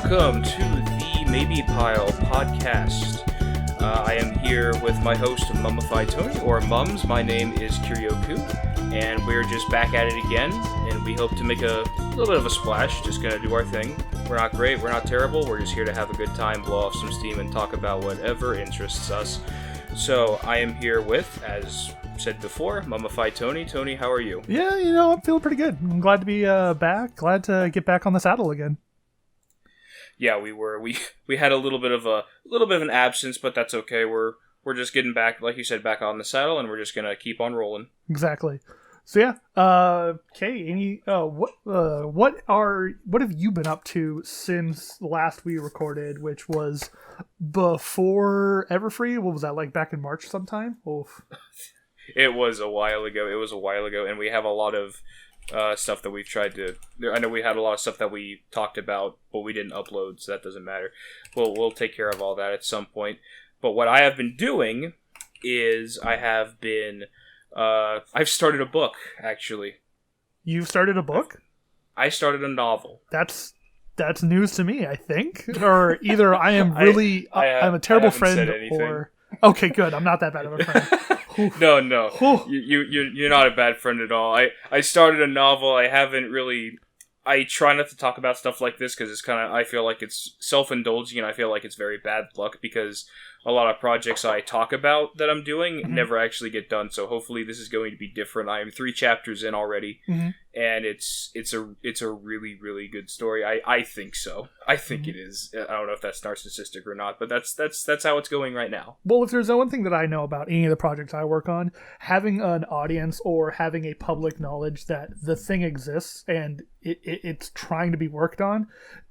welcome to the Maybe Pile podcast. I am here with my host, Mummified Tony, or Mums. My name is Kiryoku, and we're just back at it again, and we hope to make a little bit of a splash, just gonna do our thing. We're not great, we're not terrible, we're just here to have a good time, blow off some steam, and talk about whatever interests us. So, I am here with, as said before, Mummified Tony. Tony, how are you? Yeah, I'm feeling pretty good. I'm glad to be back. Glad to get back on the saddle again. Yeah, we had a little bit of an absence, but that's okay. We're just getting back, like you said, back on the saddle, and we're just gonna keep on rolling. Exactly. So yeah, okay. What have you been up to since last we recorded, which was before Everfree? What was that, like back in March sometime? Oof. It was a while ago, and we have a lot of stuff that we've tried to... I know we had a lot of stuff that we talked about, but we didn't upload, so that doesn't matter. We'll take care of all that at some point. But what I have been doing is I've started a book, actually. You've started a book? I started a novel. That's news to me, I think. Or either I am really... I'm a terrible friend, or... Okay, good. I'm not that bad of a friend. No. You're not a bad friend at all. I started a novel. I try not to talk about stuff like this because it's I feel like it's self-indulging, and I feel like it's very bad luck because a lot of projects I talk about that I'm doing never actually get done. So hopefully this is going to be different. I am 3 chapters in already, and it's a really, really good story. I think so. I think it is. I don't know if that's narcissistic or not, but that's how it's going right now. Well, if there's one thing that I know about any of the projects I work on, having an audience or having a public knowledge that the thing exists and it's trying to be worked on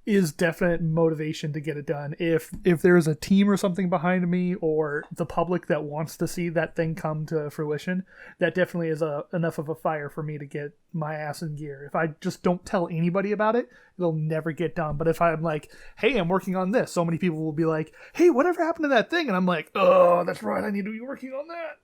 is definite motivation to get it done. If there's a team or something behind me or the public that wants to see that thing come to fruition, that definitely is enough of a fire for me to get my ass in gear. If I just don't tell anybody about it, it'll never get done. But if I'm like, hey, I'm working on this, so many people will be like, hey, whatever happened to that thing? And I'm like, oh, that's right, I need to be working on that.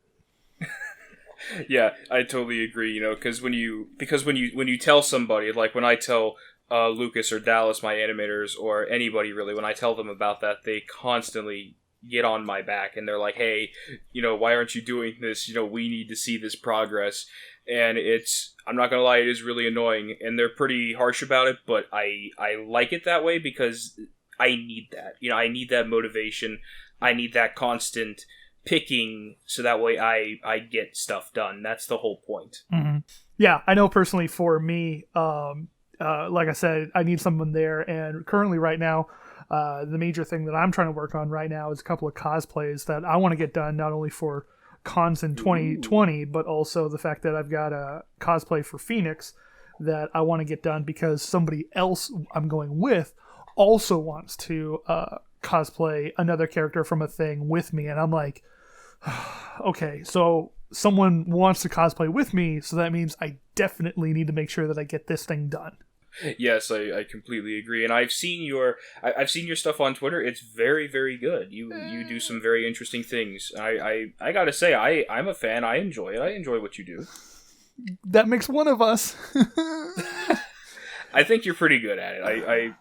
Yeah, I totally agree, because when you tell somebody, like when I tell Lucas or Dallas, my animators, or anybody really, when I tell them about that, they constantly get on my back, and they're like, hey, why aren't you doing this? We need to see this progress. And I'm not gonna lie, it is really annoying, and they're pretty harsh about it, but I like it that way because I need that. I need that motivation. I need that constant picking, so that way I get stuff done. That's the whole point. Mm-hmm. Yeah, I know personally for me, like I said, I need someone there, and currently right now, the major thing that I'm trying to work on right now is a couple of cosplays that I want to get done, not only for cons in 2020, but also the fact that I've got a cosplay for Phoenix that I want to get done because somebody else I'm going with also wants to cosplay another character from a thing with me, and I'm like, okay, so someone wants to cosplay with me, so that means I definitely need to make sure that I get this thing done. Yes, I completely agree, and I've seen your stuff on Twitter. It's very, very good. You do some very interesting things. I gotta say, I'm a fan. I enjoy it. I enjoy what you do. That makes one of us. I think you're pretty good at it.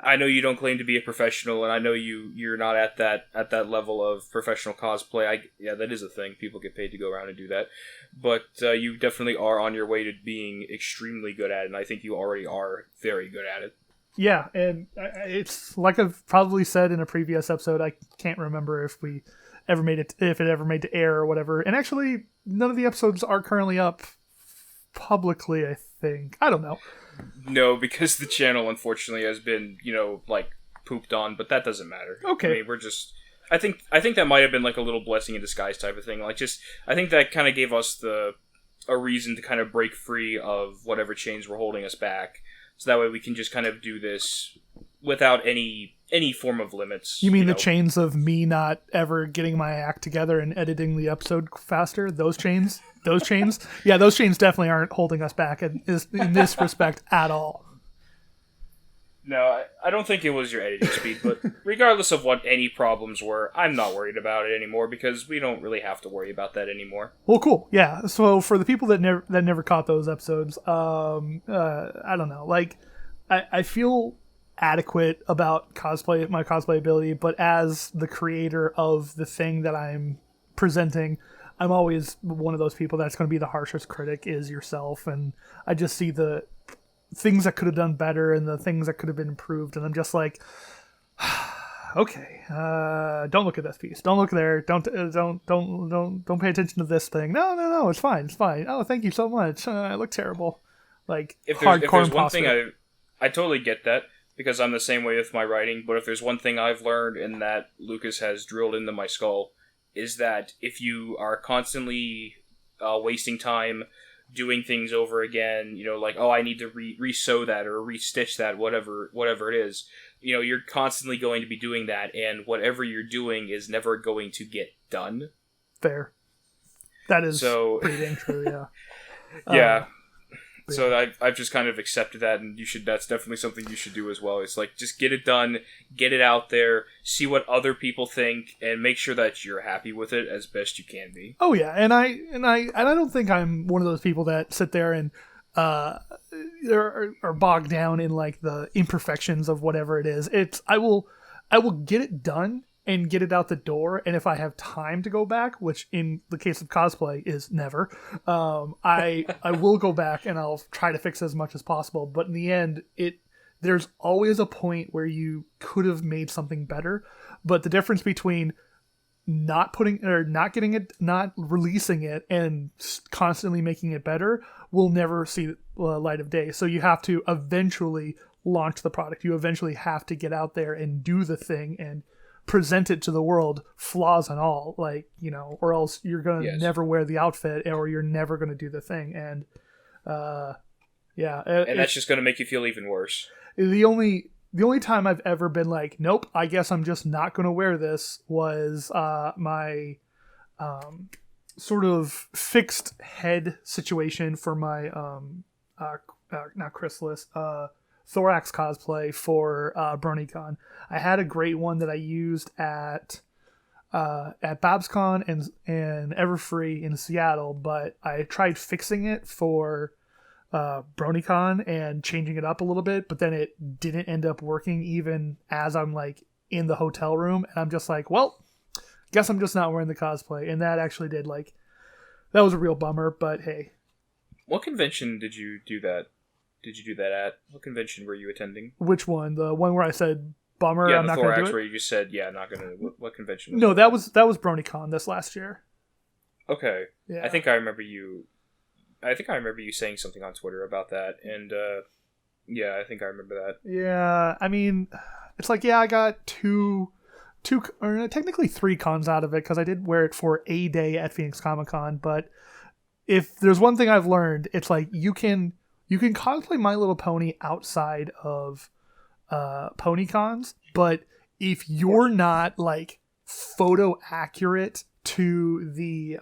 I know you don't claim to be a professional, and I know you're not at that level of professional cosplay. Yeah, that is a thing. People get paid to go around and do that. But you definitely are on your way to being extremely good at it, and I think you already are very good at it. Yeah, and it's like I've probably said in a previous episode, I can't remember if it ever made to air or whatever. And actually, none of the episodes are currently up publicly, I think. I don't know. No, because the channel, unfortunately, has been, pooped on, but that doesn't matter. Okay. I mean, we're just... I think that might have been, a little blessing in disguise type of thing. I think that kind of gave us a reason to kind of break free of whatever chains were holding us back. So that way we can just kind of do this without any form of limits. You mean the chains of me not ever getting my act together and editing the episode faster? Those chains? Those chains? Yeah, those chains definitely aren't holding us back in this respect at all. No, I don't think it was your editing speed, but regardless of what any problems were, I'm not worried about it anymore because we don't really have to worry about that anymore. Well, cool. Yeah. So for the people that never caught those episodes, I don't know. I feel adequate about cosplay, my cosplay ability, but as the creator of the thing that I'm presenting, I'm always one of those people that's going to be the harshest critic is yourself, and I just see the things that could have done better and the things that could have been improved, and I'm just like, okay, don't look at this piece, don't look there, don't pay attention to this thing. No, it's fine. Oh, thank you so much. I look terrible. Like, if there's one thing I totally get that, because I'm the same way with my writing, but if there's one thing I've learned and that Lucas has drilled into my skull, is that if you are constantly wasting time doing things over again, like, oh, I need to re-sew that or re-stitch that, whatever it is, you're constantly going to be doing that, and whatever you're doing is never going to get done. Fair. That is pretty dang true, yeah. Yeah. So I've just kind of accepted that, and that's definitely something you should do as well. It's like, just get it done, get it out there, see what other people think, and make sure that you're happy with it as best you can be. Oh yeah, and I don't think I'm one of those people that sit there and are bogged down in like the imperfections of whatever it is. I will get it done and get it out the door, and if I have time to go back, which in the case of cosplay is never, I will go back and I'll try to fix as much as possible. But in the end, there's always a point where you could have made something better. But the difference between not releasing it and constantly making it better will never see the light of day. So you have to eventually launch the product. You eventually have to get out there and do the thing and present it to the world, flaws and all, or else you're gonna never wear the outfit, or you're never gonna do the thing. And and that's just gonna make you feel even worse. The only time I've ever been like, nope, I guess I'm just not gonna wear this, was my sort of fixed head situation for my not chrysalis, thorax cosplay for BronyCon. I had a great one that I used at BabsCon and Everfree in Seattle, but I tried fixing it for BronyCon and changing it up a little bit, but then it didn't end up working even as I'm like in the hotel room, and I'm just like, well, guess I'm just not wearing the cosplay. And that actually that was a real bummer, but hey. What convention did you do that? Did you do that at? What convention were you attending? Which one? The one where I said, bummer, I'm not going to do it? Where you just said, yeah, not going to... What convention was No, that was BronyCon this last year. Okay. Yeah. I think I remember you saying something on Twitter about that, and I think I remember that. Yeah, I mean, it's like, I got two or technically 3 cons out of it, because I did wear it for a day at Phoenix Comic Con, but if there's one thing I've learned, it's like, you can cosplay My Little Pony outside of pony cons, but if you're not like photo accurate to the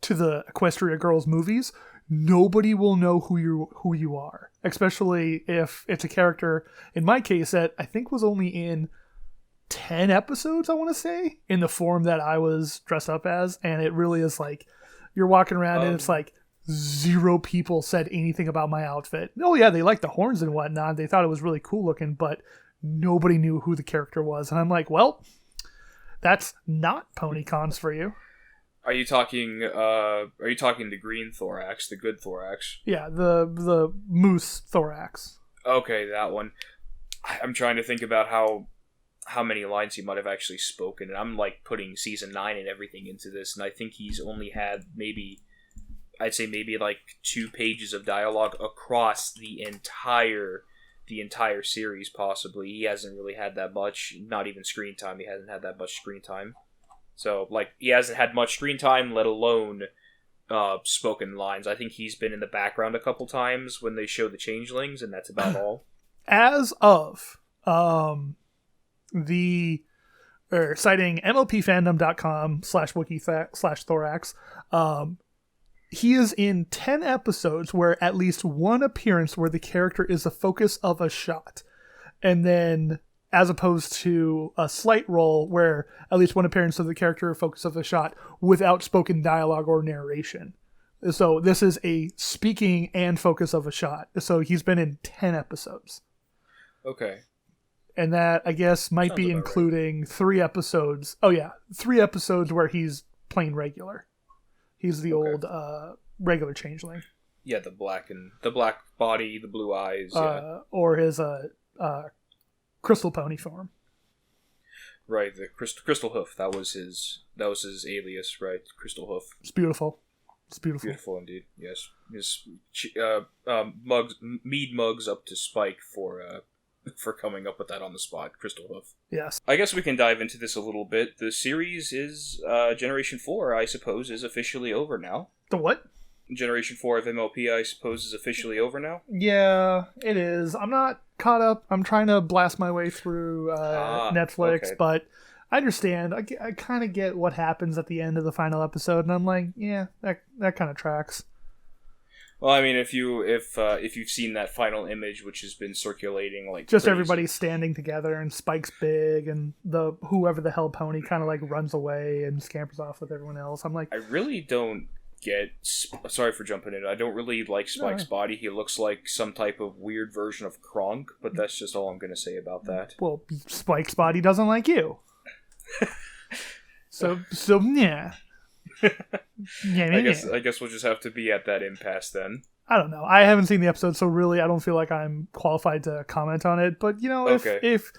Equestria Girls movies, nobody will know who you are, especially if it's a character, in my case, that I think was only in 10 episodes, I want to say, in the form that I was dressed up as. And it really is like, you're walking around and it's like 0 people said anything about my outfit. Oh yeah, they liked the horns and whatnot, they thought it was really cool looking, but nobody knew who the character was. And I'm like, well, that's not pony cons for you. Are you talking the green thorax, the good thorax? Yeah, the moose thorax. Okay, that one. I'm trying to think about how many lines he might have actually spoken, and I'm like putting season 9 and everything into this, and I think he's only had maybe like 2 pages of dialogue across the entire series, possibly. He hasn't really had that much, not even screen time. He hasn't had that much screen time. So, like, he hasn't had much screen time, let alone spoken lines. I think he's been in the background a couple times when they show the changelings, and that's about all. As of citing mlpfandom.com/wiki/thorax, he is in 10 episodes where at least one appearance where the character is the focus of a shot. And then, as opposed to a slight role where at least one appearance of the character is focus of a shot without spoken dialogue or narration. So this is a speaking and focus of a shot. So he's been in 10 episodes. Okay. And that, I guess, might Sounds be about including 3 episodes. Oh, yeah. 3 episodes where he's plain regular. He's the old regular changeling. Yeah, the black body, the blue eyes. Yeah. Or his crystal pony form. Right, the Crystal Hoof. That was his alias, right? Crystal Hoof. It's beautiful. It's beautiful. Beautiful indeed. Yes. His mead mugs up to Spike for coming up with that on the spot. Crystal Hoof. Yes. I guess we can dive into this a little bit. The series is Generation 4, I suppose, is officially over now. The what? Generation 4 of MLP, I suppose, is officially over now. Yeah, it is. I'm not caught up. I'm trying to blast my way through Netflix, okay. but I understand. I kind of get what happens at the end of the final episode, and I'm like, yeah, that kind of tracks. Well, I mean, if you've seen that final image, which has been circulating like just crazy. Everybody standing together, and Spike's big, and the whoever the hell pony kind of like runs away and scampers off with everyone else. I'm like, I really don't get. Sorry for jumping in. I don't really like Spike's body. He looks like some type of weird version of Kronk, but that's just all I'm going to say about that. Well, Spike's body doesn't like you. so yeah. I guess we'll just have to be at that impasse then. I don't know. I haven't seen the episode, so really, I don't feel like I'm qualified to comment on it. But if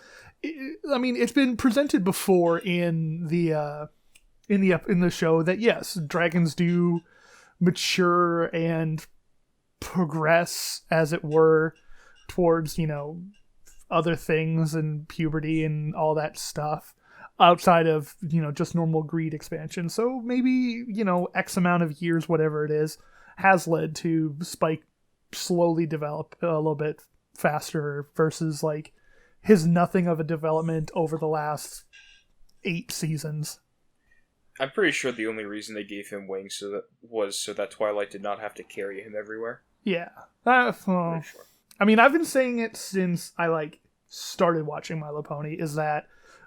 I mean, it's been presented before in the show that yes, dragons do mature and progress, as it were, towards other things and puberty and all that stuff. Outside of, just normal greed expansion. So maybe, X amount of years, whatever it is, has led to Spike slowly develop a little bit faster versus, like, his nothing of a development over the last 8 seasons. I'm pretty sure the only reason they gave him wings was so that Twilight did not have to carry him everywhere. Yeah. Sure. I mean, I've been saying it since I, started watching My Little Pony, is that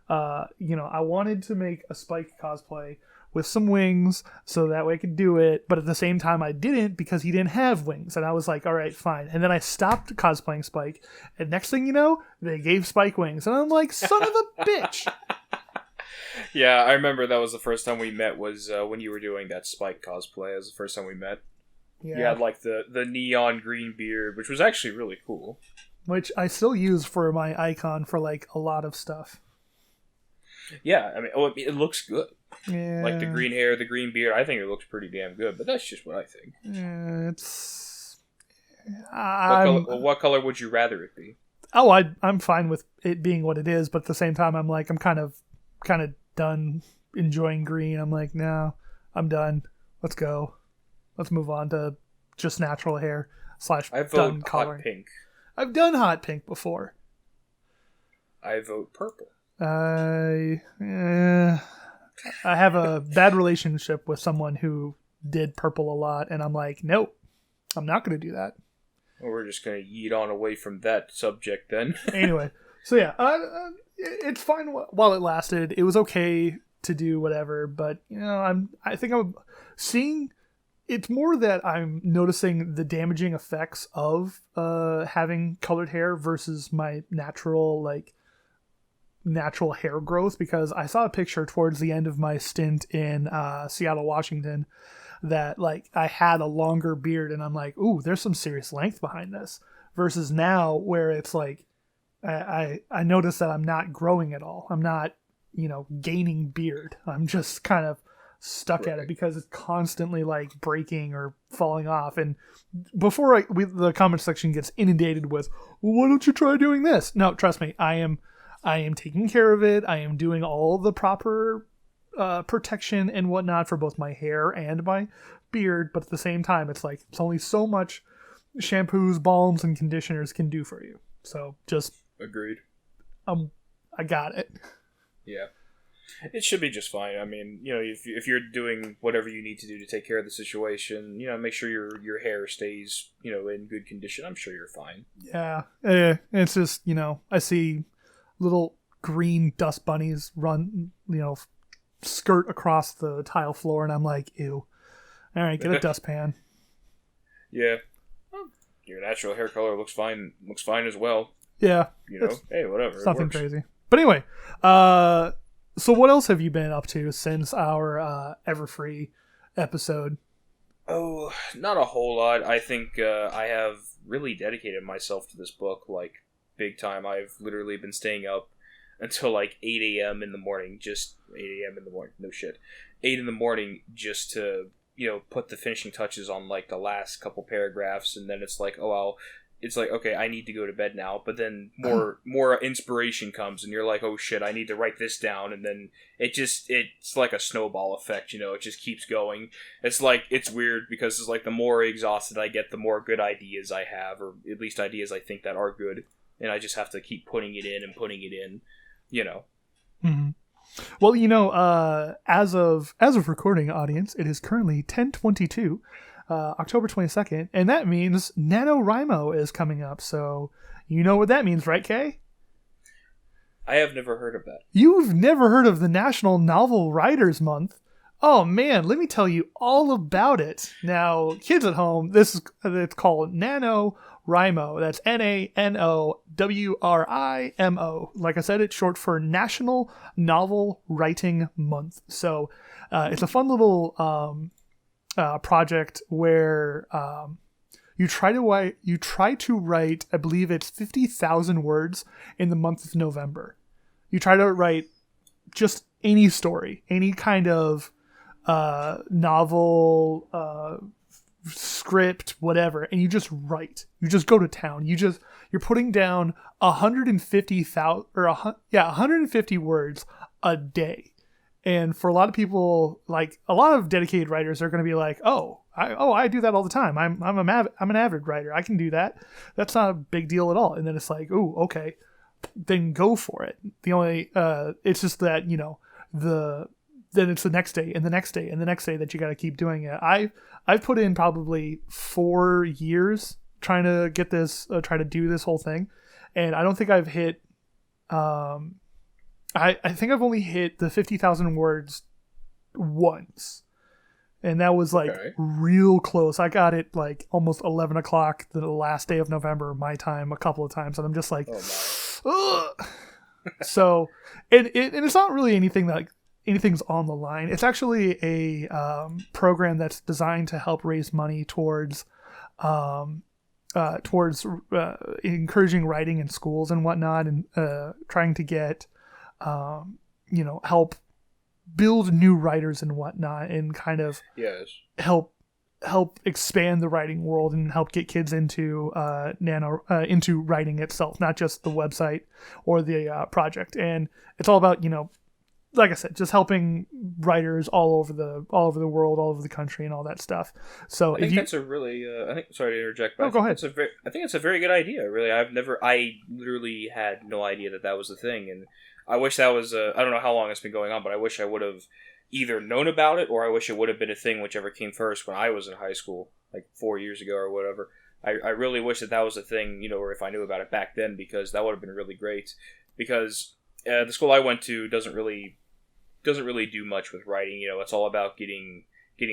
I wanted to make a Spike cosplay with some wings so that way I could do it, but at the same time I didn't because he didn't have wings, and I was like, all right, fine. And then I stopped cosplaying Spike, and next thing you know, they gave Spike wings, and I'm like, son of a bitch. Yeah, I remember that was the first time we met was when you were doing that Spike cosplay. That was the first time we met. Yeah. You had the neon green beard, which was actually really cool. Which I still use for my icon for a lot of stuff. Yeah, I mean, it looks good. Yeah. Like the green hair, the green beard, I think it looks pretty damn good, but that's just what I think. Yeah, it's... What color would you rather it be? Oh, I'm fine with it being what it is, but at the same time, I'm kind of done enjoying green. I'm like, no, I'm done. Let's go. Let's move on to just natural hair / I vote done coloring. Hot pink. I've done hot pink before. I vote purple. I have a bad relationship with someone who did purple a lot, and I'm like, nope, I'm not going to do that. Well, we're just going to yeet on away from that subject then. Anyway, so yeah, it's fine while it lasted. It was okay to do whatever, but I think I'm seeing. It's more that I'm noticing the damaging effects of having colored hair versus my natural hair growth, because I saw a picture towards the end of my stint in Seattle, Washington, that I had a longer beard, and I'm like, ooh, there's some serious length behind this, versus now where it's I notice that I'm not growing at all. I'm not gaining beard. I'm just kind of stuck at it because it's constantly breaking or falling off. And before the comment section gets inundated with, well, why don't you try doing this? No, trust me, I am taking care of it. I am doing all the proper protection and whatnot for both my hair and my beard. But at the same time, it's only so much shampoos, balms, and conditioners can do for you. So just agreed. I got it. Yeah, it should be just fine. I mean, if you're doing whatever you need to do to take care of the situation, make sure your hair stays in good condition. I'm sure you're fine. Yeah, it's just I see little green dust bunnies run, skirt across the tile floor, and I'm like, ew. All right, get a dustpan. Yeah. Your natural hair color looks fine as well. Yeah. Hey, whatever. It's nothing crazy. But anyway, so what else have you been up to since our Everfree episode? Oh, not a whole lot. I think I have really dedicated myself to this book, like, big time. I've literally been staying up until, like, 8 a.m. in the morning, just 8 a.m. in the morning, no shit. 8 in the morning just to, put the finishing touches on, like, the last couple paragraphs, and then it's like, it's like, okay, I need to go to bed now, but then more inspiration comes, and you're like, oh shit, I need to write this down, and then it's like a snowball effect, it just keeps going. It's like, it's weird, because it's like, the more exhausted I get, the more good ideas I have, or at least ideas I think that are good, and I just have to keep putting it in, Mm-hmm. Well, as of recording, audience, it is currently 10:22. October 22nd, and that means NaNoWriMo is coming up, so you know what that means, right, Kay? I have never heard of that. You've never heard of the National Novel Writers Month? Oh man, let me tell you all about it. Now, kids at home, it's called NaNoWriMo. That's NaNoWriMo. Like I said, it's short for National Novel Writing Month. So it's a fun little project where you try to write, I believe it's 50,000 words in the month of November. You try to write just any story, any kind of novel, script, whatever, and you just write. You just go to town. You're putting down 150 words a day. And for a lot of people, like a lot of dedicated writers are going to be like, I do that all the time. I'm an avid writer. I can do that. That's not a big deal at all. And then it's like, oh, okay, then go for it. The only it's just that then it's the next day and the next day and the next day that you got to keep doing it. I've put in probably 4 years trying to get this, try to do this whole thing, and I don't think I've hit. I think I've only hit the 50,000 words once. And that was like real close. I got it like almost 11 o'clock the last day of November, my time, a couple of times. And I'm just like, ugh. So, and it's not really anything's on the line. It's actually a program that's designed to help raise money towards encouraging writing in schools and whatnot, and trying to get help build new writers and whatnot, and kind of help expand the writing world and help get kids into into writing itself, not just the website or the project. And it's all about, like I said, just helping writers all over the world, all over the country, and all that stuff. So I think that's a really sorry to interject, but go ahead. I think it's a very good idea. Really, I literally had no idea that was a thing, and I wish that was I don't know how long it's been going on, but I wish I would have either known about it, or I wish it would have been a thing, whichever came first, when I was in high school, like 4 years ago or whatever. I really wish that was a thing, or if I knew about it back then, because that would have been really great. Because the school I went to doesn't really do much with writing. It's all about getting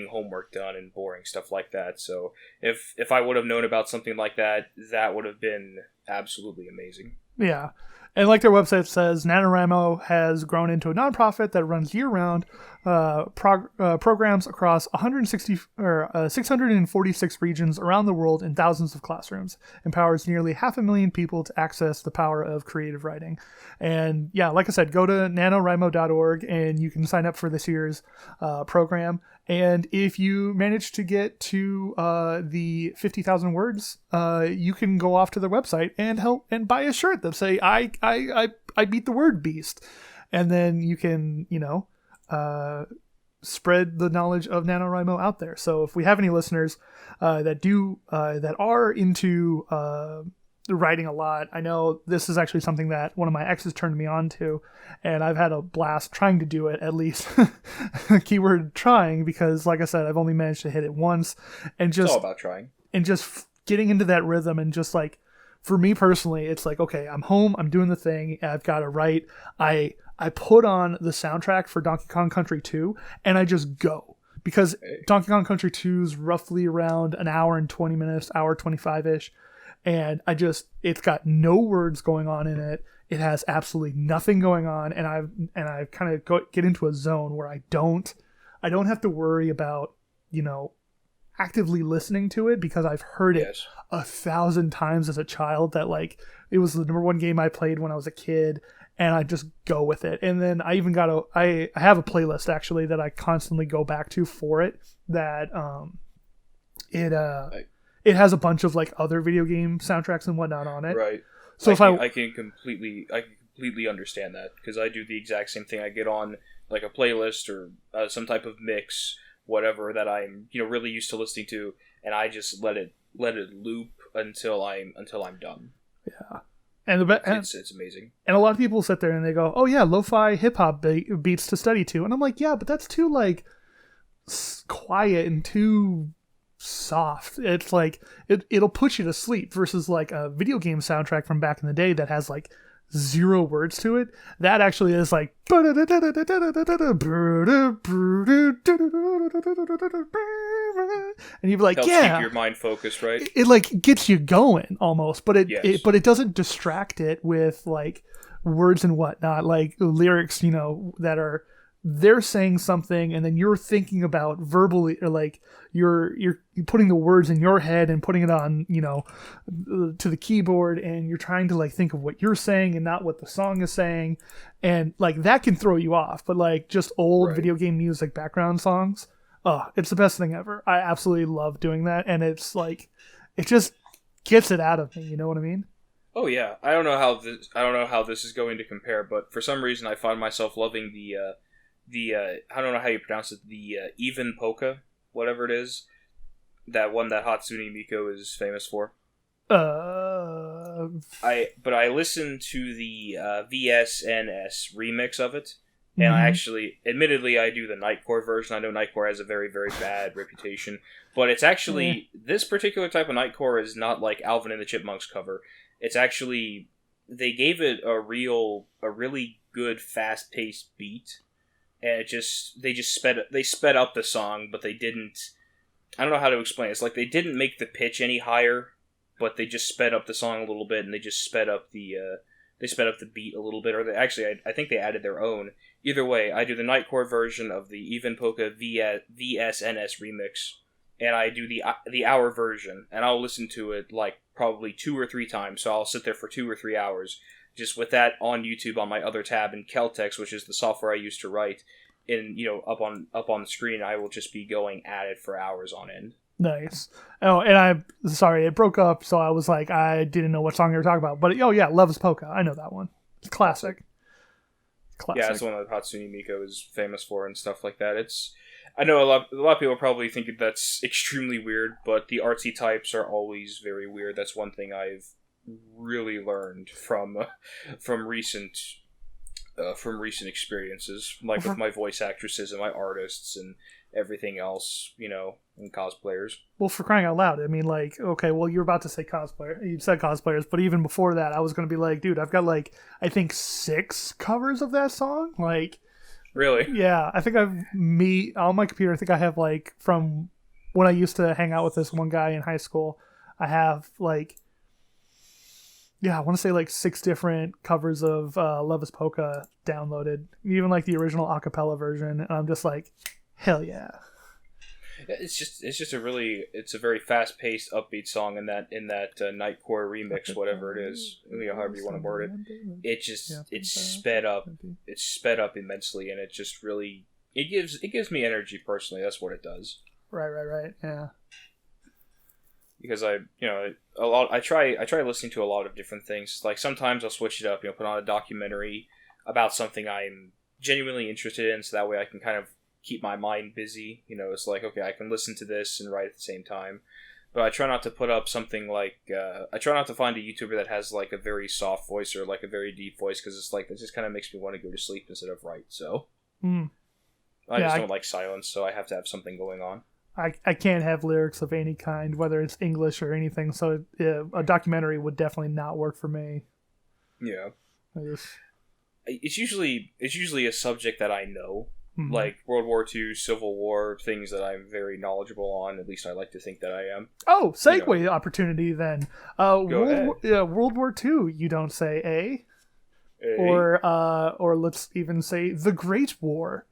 homework done and boring stuff like that. So if I would have known about something like that, that would have been absolutely amazing. Yeah. And like their website says, NaNoWriMo has grown into a nonprofit that runs year-round programs across 646 regions around the world in thousands of classrooms, empowers nearly 500,000 people to access the power of creative writing. And yeah, like I said, go to nanowrimo.org and you can sign up for this year's program. And if you manage to get to the 50,000 words, you can go off to their website and help and buy a shirt that say I beat the word beast, and then you can spread the knowledge of NaNoWriMo out there. So if we have any listeners that are into writing a lot, I know this is actually something that one of my exes turned me on to, and I've had a blast trying to do it, at least. Keyword trying, because like I said, I've only managed to hit it once, and just it's all about trying and just getting into that rhythm. And just like, for me personally, it's like, okay, I'm home, I'm doing the thing, I've got to write. I put on the soundtrack for Donkey Kong Country 2 and I just go, because Donkey Kong Country 2 is roughly around an hour and 20 minutes, hour 25-ish. and it's got no words going on in it. It has absolutely nothing going on, and I kind of get into a zone where I don't have to worry about, actively listening to it, because I've heard it 1,000 times as a child, that like it was the number one game I played when I was a kid, and I just go with it. And then I even I have a playlist actually that I constantly go back to for it, that it has a bunch of like other video game soundtracks and whatnot on it. Right. So I can completely understand that, because I do the exact same thing. I get on like a playlist or some type of mix, whatever that I'm really used to listening to, and I just let it loop until I'm done. Yeah, and it's amazing. And a lot of people sit there and they go, "Oh yeah, lo-fi hip hop beats to study to," and I'm like, "Yeah, but that's too like quiet and too soft. It's like it'll put you to sleep, versus like a video game soundtrack from back in the day that has like 0 words to it. That actually is like, and you'd be like, helps yeah, keep your mind focused, right? It like gets you going almost, but it doesn't distract it with like words and whatnot, like lyrics, that are, they're saying something and then you're thinking about verbally, or like you're putting the words in your head and putting it on, to the keyboard, and you're trying to like think of what you're saying and not what the song is saying, and like that can throw you off. But like just old video game music background songs, it's the best thing ever. I absolutely love doing that, and it's like it just gets it out of me. You know what I mean? Oh yeah, I don't know how this is going to compare, but for some reason I find myself loving the I don't know how you pronounce it, the even polka, whatever it is, that one that Hatsune Miku is famous for. I listened to the VSNS remix of it, and I actually, admittedly, I do the Nightcore version. I know Nightcore has a very, very bad reputation, but it's actually, this particular type of Nightcore is not like Alvin and the Chipmunks cover. It's actually, they gave it a really good fast-paced beat. And they sped up the song, but they didn't. I don't know how to explain it. It's like they didn't make the pitch any higher, but they just sped up the song a little bit, and they just sped up the beat a little bit. Or I think they added their own. Either way, I do the Nightcore version of the Even Polka VSNS remix, and I do the hour version, and I'll listen to it like probably 2 or 3 times. So I'll sit there for 2 or 3 hours. Just with that on YouTube on my other tab, and Keltex, which is the software I used to write, up on the screen, I will just be going at it for hours on end. Nice. Oh, and I'm sorry, it broke up, so I was like, I didn't know what song you were talking about. But yeah, Love is Polka. I know that one. It's classic. Yeah, it's one that Hatsune Miku is famous for and stuff like that. I know a lot of people probably think that's extremely weird, but the artsy types are always very weird. That's one thing I've really learned from recent experiences, like with my voice actresses and my artists and everything else, and cosplayers. Well, for crying out loud, I mean, like, okay, well, you're about to say cosplayer. You said cosplayers, but even before that, I was going to be like, dude, I've got like, I think 6 covers of that song. Like, really? Yeah, I think on my computer, I think I have like, from when I used to hang out with this one guy in high school, I have like, I want to say like 6 different covers of Love is Polka downloaded, even like the original a cappella version, and I'm just like, hell yeah. It's just a very fast paced, upbeat song in that Nightcore remix, whatever it is, however you want to word it. It's sped up immensely, and it just really it gives me energy personally. That's what it does. Right, yeah. Because I try listening to a lot of different things. Like sometimes I'll switch it up, put on a documentary about something I'm genuinely interested in, so that way I can kind of keep my mind busy. It's like, okay, I can listen to this and write at the same time. But I try not to put up something like I try not to find a YouTuber that has like a very soft voice or like a very deep voice, because it's like it just kind of makes me want to go to sleep instead of write. So I don't like silence, so I have to have something going on. I can't have lyrics of any kind, whether it's English or anything. So a documentary would definitely not work for me. Yeah, it's usually a subject that I know, like World War II, Civil War, things that I'm very knowledgeable on. At least I like to think that I am. Oh, segue opportunity then. Go ahead. World War II, you don't say, eh? Hey. Or let's even say the Great War.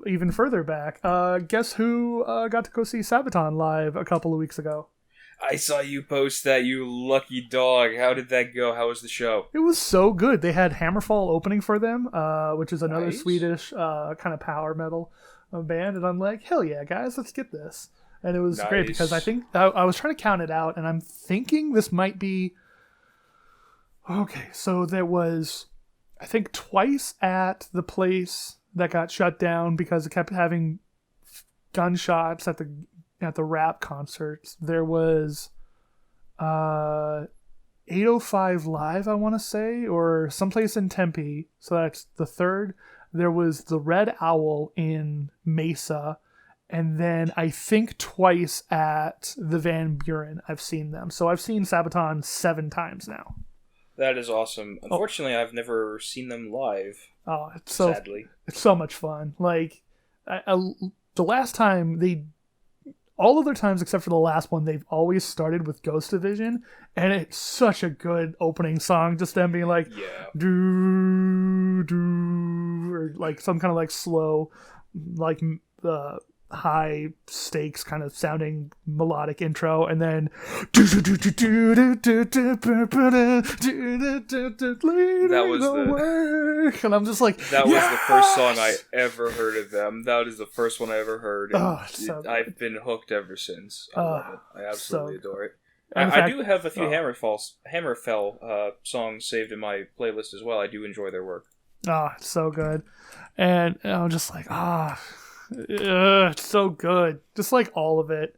Even further back. Guess who got to go see Sabaton live a couple of weeks ago? I saw you post that, you lucky dog. How did that go? How was the show? It was so good. They had Hammerfall opening for them, which is another Nice. Swedish kind of power metal band. And I'm like, hell yeah, guys, let's get this. And it was great because I think I was trying to count it out, and I'm thinking this might be... Okay, so there was, I think, twice at the place that got shut down because it kept having gunshots at the rap concerts. There was 805 Live, I want to say, or someplace in Tempe. So that's the third. There was the Red Owl in Mesa. And then I think twice at the Van Buren I've seen them. So I've seen Sabaton 7 times now. That is awesome. Unfortunately, I've never seen them live. Oh, sadly. It's so much fun. Like, the last time all other times except for the last one, they've always started with Ghost Division, and it's such a good opening song. Just them being like, do do, or like some kind of like slow, like high stakes kind of sounding melodic intro, and then that was the and I'm just like, that was the first song I ever heard of them. That is the first one I ever heard. And I've been hooked ever since. I love it. I absolutely adore it. I do have a few Hammerfell songs saved in my playlist as well. I do enjoy their work. It's so good. And I'm just like, it's so good. Just like all of it.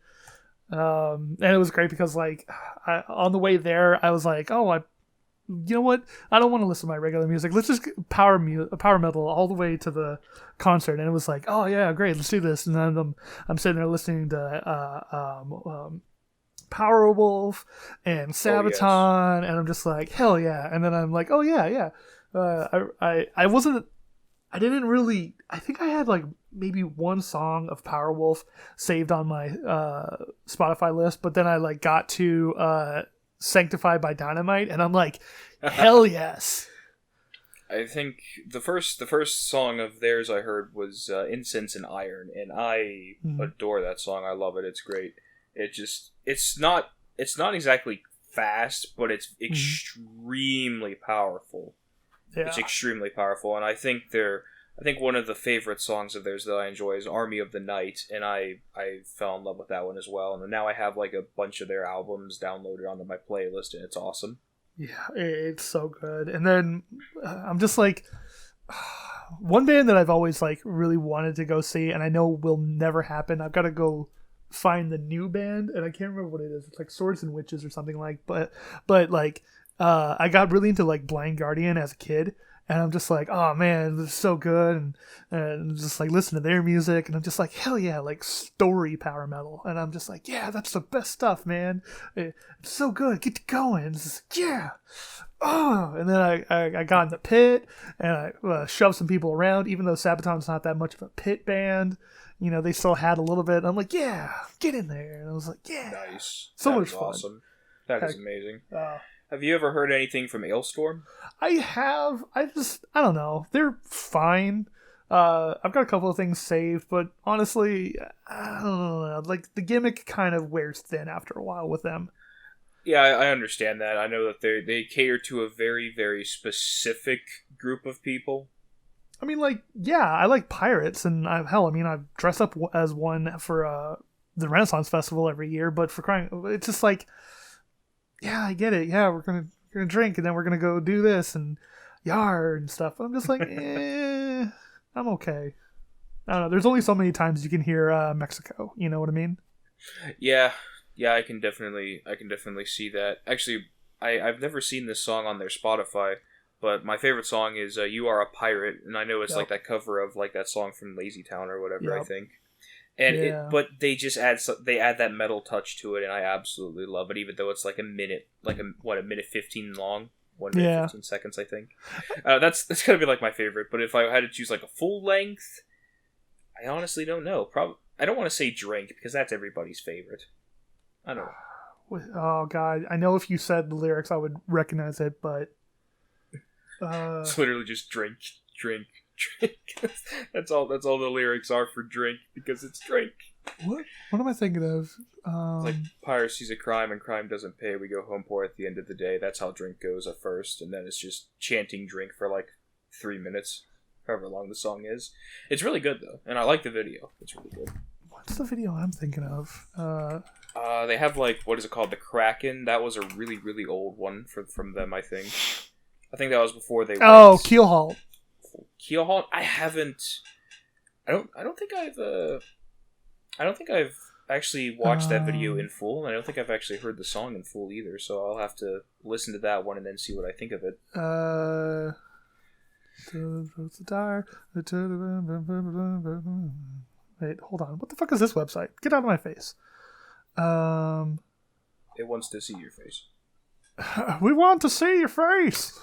And it was great because like on the way there, I was like, you know what? I don't want to listen to my regular music. Let's just get power metal all the way to the concert. And it was like, oh yeah, great, let's do this. And then I'm sitting there listening to Powerwolf and Sabaton, and I'm just like, hell yeah. And then I'm like, oh yeah. I didn't really. I think I had like maybe one song of Powerwolf saved on my Spotify list, but then I like got to Sanctified by Dynamite, and I'm like, hell yes. I think the first song of theirs I heard was Incense and Iron, and I adore that song. I love it. It's great. It's not exactly fast, but it's extremely powerful. Yeah. It's extremely powerful, and I think one of the favorite songs of theirs that I enjoy is Army of the Night, and I fell in love with that one as well, and now I have like a bunch of their albums downloaded onto my playlist, and it's awesome. Yeah, it's so good. And then I'm just like, one band that I've always like really wanted to go see, and I know will never happen. I've got to go find the new band, and I can't remember what it is. It's like Swords and Witches or something like. But like, I got really into like Blind Guardian as a kid. And I'm just like, oh man, this is so good, and just like listen to their music, and I'm just like, hell yeah, like story power metal, and I'm just like, yeah, that's the best stuff, man. It's so good, get to going, it's just, yeah, and then I got in the pit, and I shoved some people around, even though Sabaton's not that much of a pit band, you know, they still had a little bit. I'm like, yeah, get in there, and I was like, yeah, nice, so much fun. Awesome, that is amazing. Have you ever heard anything from Ailstorm? I have. I don't know. They're fine. I've got a couple of things saved, but honestly, I don't know. Like, the gimmick kind of wears thin after a while with them. Yeah, I understand that. I know that they cater to a very, very specific group of people. I mean, like, yeah, I like pirates, and I dress up as one for the Renaissance Festival every year, but it's just like, yeah, I get it. Yeah, we're gonna drink, and then we're gonna go do this and yard and stuff. I'm just like, I'm okay. I don't know. There's only so many times you can hear Mexico. You know what I mean? Yeah, I can definitely see that. Actually, I've never seen this song on their Spotify, but my favorite song is "You Are a Pirate," and I know it's like that cover of like that song from Lazy Town or whatever. I think. And but they just add that metal touch to it, and I absolutely love it. Even though it's like a minute 15 long. 1 minute, Yeah. 15 seconds, I think. That's gotta be like my favorite. But if I had to choose like a full length, I honestly don't know. I don't want to say Drink because that's everybody's favorite. I don't know. Oh god, I know if you said the lyrics, I would recognize it, but It's literally just drink, drink, drink. That's all the lyrics are for Drink because it's drink. What am I thinking of? It's like piracy's a crime and crime doesn't pay. We go home poor at the end of the day. That's how Drink goes at first, and then it's just chanting Drink for like 3 minutes, however long the song is. It's really good though, and I like the video. It's really good. What's the video I'm thinking of? They have like, what is it called? The Kraken. That was a really, really old one from them, I think. I think that was before they. Oh, Keelhaul. Keelhaul. I don't think I've actually watched that video in full, and I don't think I've actually heard the song in full either. So I'll have to listen to that one and then see what I think of it. Wait, hold on. What the fuck is this website? Get out of my face. It wants to see your face. We want to see your face.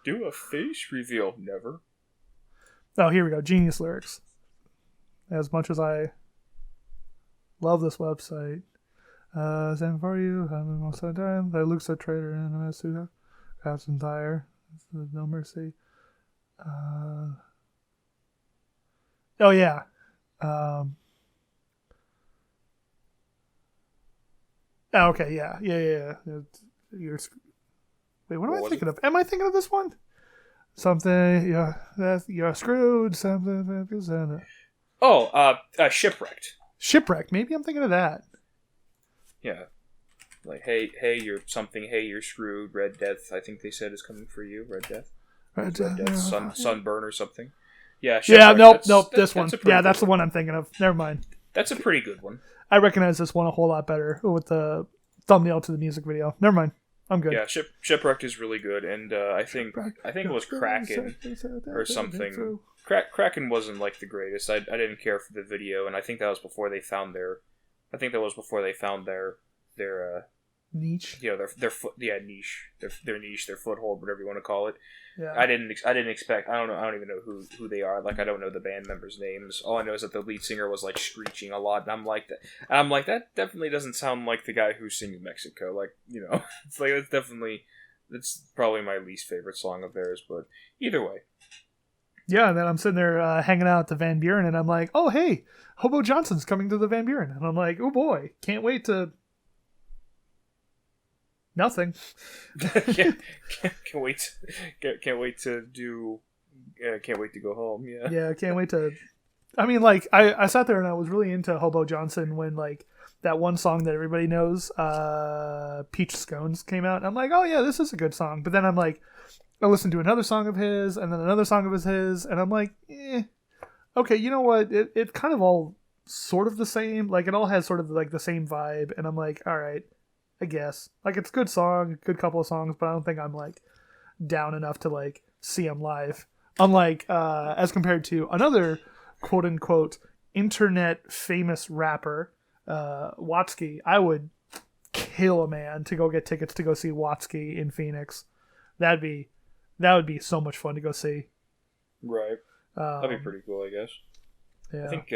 Do a face reveal. Never. Oh, here we go. Genius lyrics. As much as I love this website. Stand for you. I'm most of the time. That looks a traitor in a suit. Captain Tire. No mercy. Oh, yeah. Oh, okay, yeah. You're, wait, what am I thinking of? Am I thinking of this one? Something, you're screwed, something. Oh, Shipwrecked. Shipwrecked, maybe I'm thinking of that. Yeah. Like, hey, you're something, hey, you're screwed, Red Death, I think they said is coming for you, Red Death. Red Death, Sunburn or something. Yeah, nope, this one. Yeah, that's the one I'm thinking of. Never mind. That's a pretty good one. I recognize this one a whole lot better with the thumbnail to the music video. Never mind. I'm good. Yeah, Shipwrecked is really good, and I think it was Kraken or something. Kraken wasn't like the greatest. I didn't care for the video, and I think that was before they found their. I think that was before they found their niche. You know, niche, their niche, their foothold, whatever you want to call it. Yeah. I didn't expect. I don't even know who they are. Like, I don't know the band members' names. All I know is that the lead singer was like screeching a lot, and I'm like that definitely doesn't sound like the guy who sings Mexico. Like, you know, it's like that's probably my least favorite song of theirs. But either way. Yeah, and then I'm sitting there hanging out at the Van Buren, and I'm like, oh hey, Hobo Johnson's coming to the Van Buren, and I'm like, oh boy, can't wait to. Nothing. Can't wait. Can't wait to do. Can't wait to go home. Yeah. Yeah, can't wait to. I mean, like I sat there and I was really into Hobo Johnson when like that one song that everybody knows, Peach Scones, came out. And I'm like, oh yeah, this is a good song. But then I'm like, I listened to another song of his, and then another song of his, and I'm like, okay, you know what? It's kind of all sort of the same. Like, it all has sort of like the same vibe, and I'm like, all right. I guess. Like, it's a good song, good couple of songs, but I don't think I'm, like, down enough to, like, see him live. Unlike, as compared to another quote-unquote internet famous rapper, Watsky, I would kill a man to go get tickets to go see Watsky in Phoenix. That would be so much fun to go see. Right. That'd be pretty cool, I guess. Yeah. I think,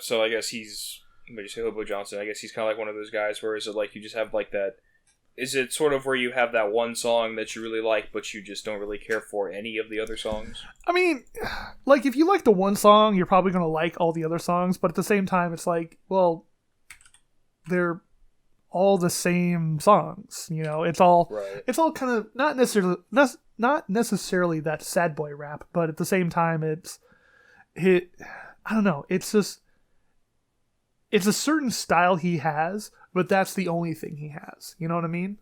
so I guess he's... But you say Hobo Johnson, I guess he's kind of like one of those guys where is it like you just have like that... Is it sort of where you have that one song that you really like, but you just don't really care for any of the other songs? I mean, like, if you like the one song, you're probably going to like all the other songs, but at the same time, it's like, well, they're all the same songs, you know? It's all kind of not necessarily that sad boy rap, but at the same time, I don't know, it's just... It's a certain style he has, but that's the only thing he has. You know what I mean?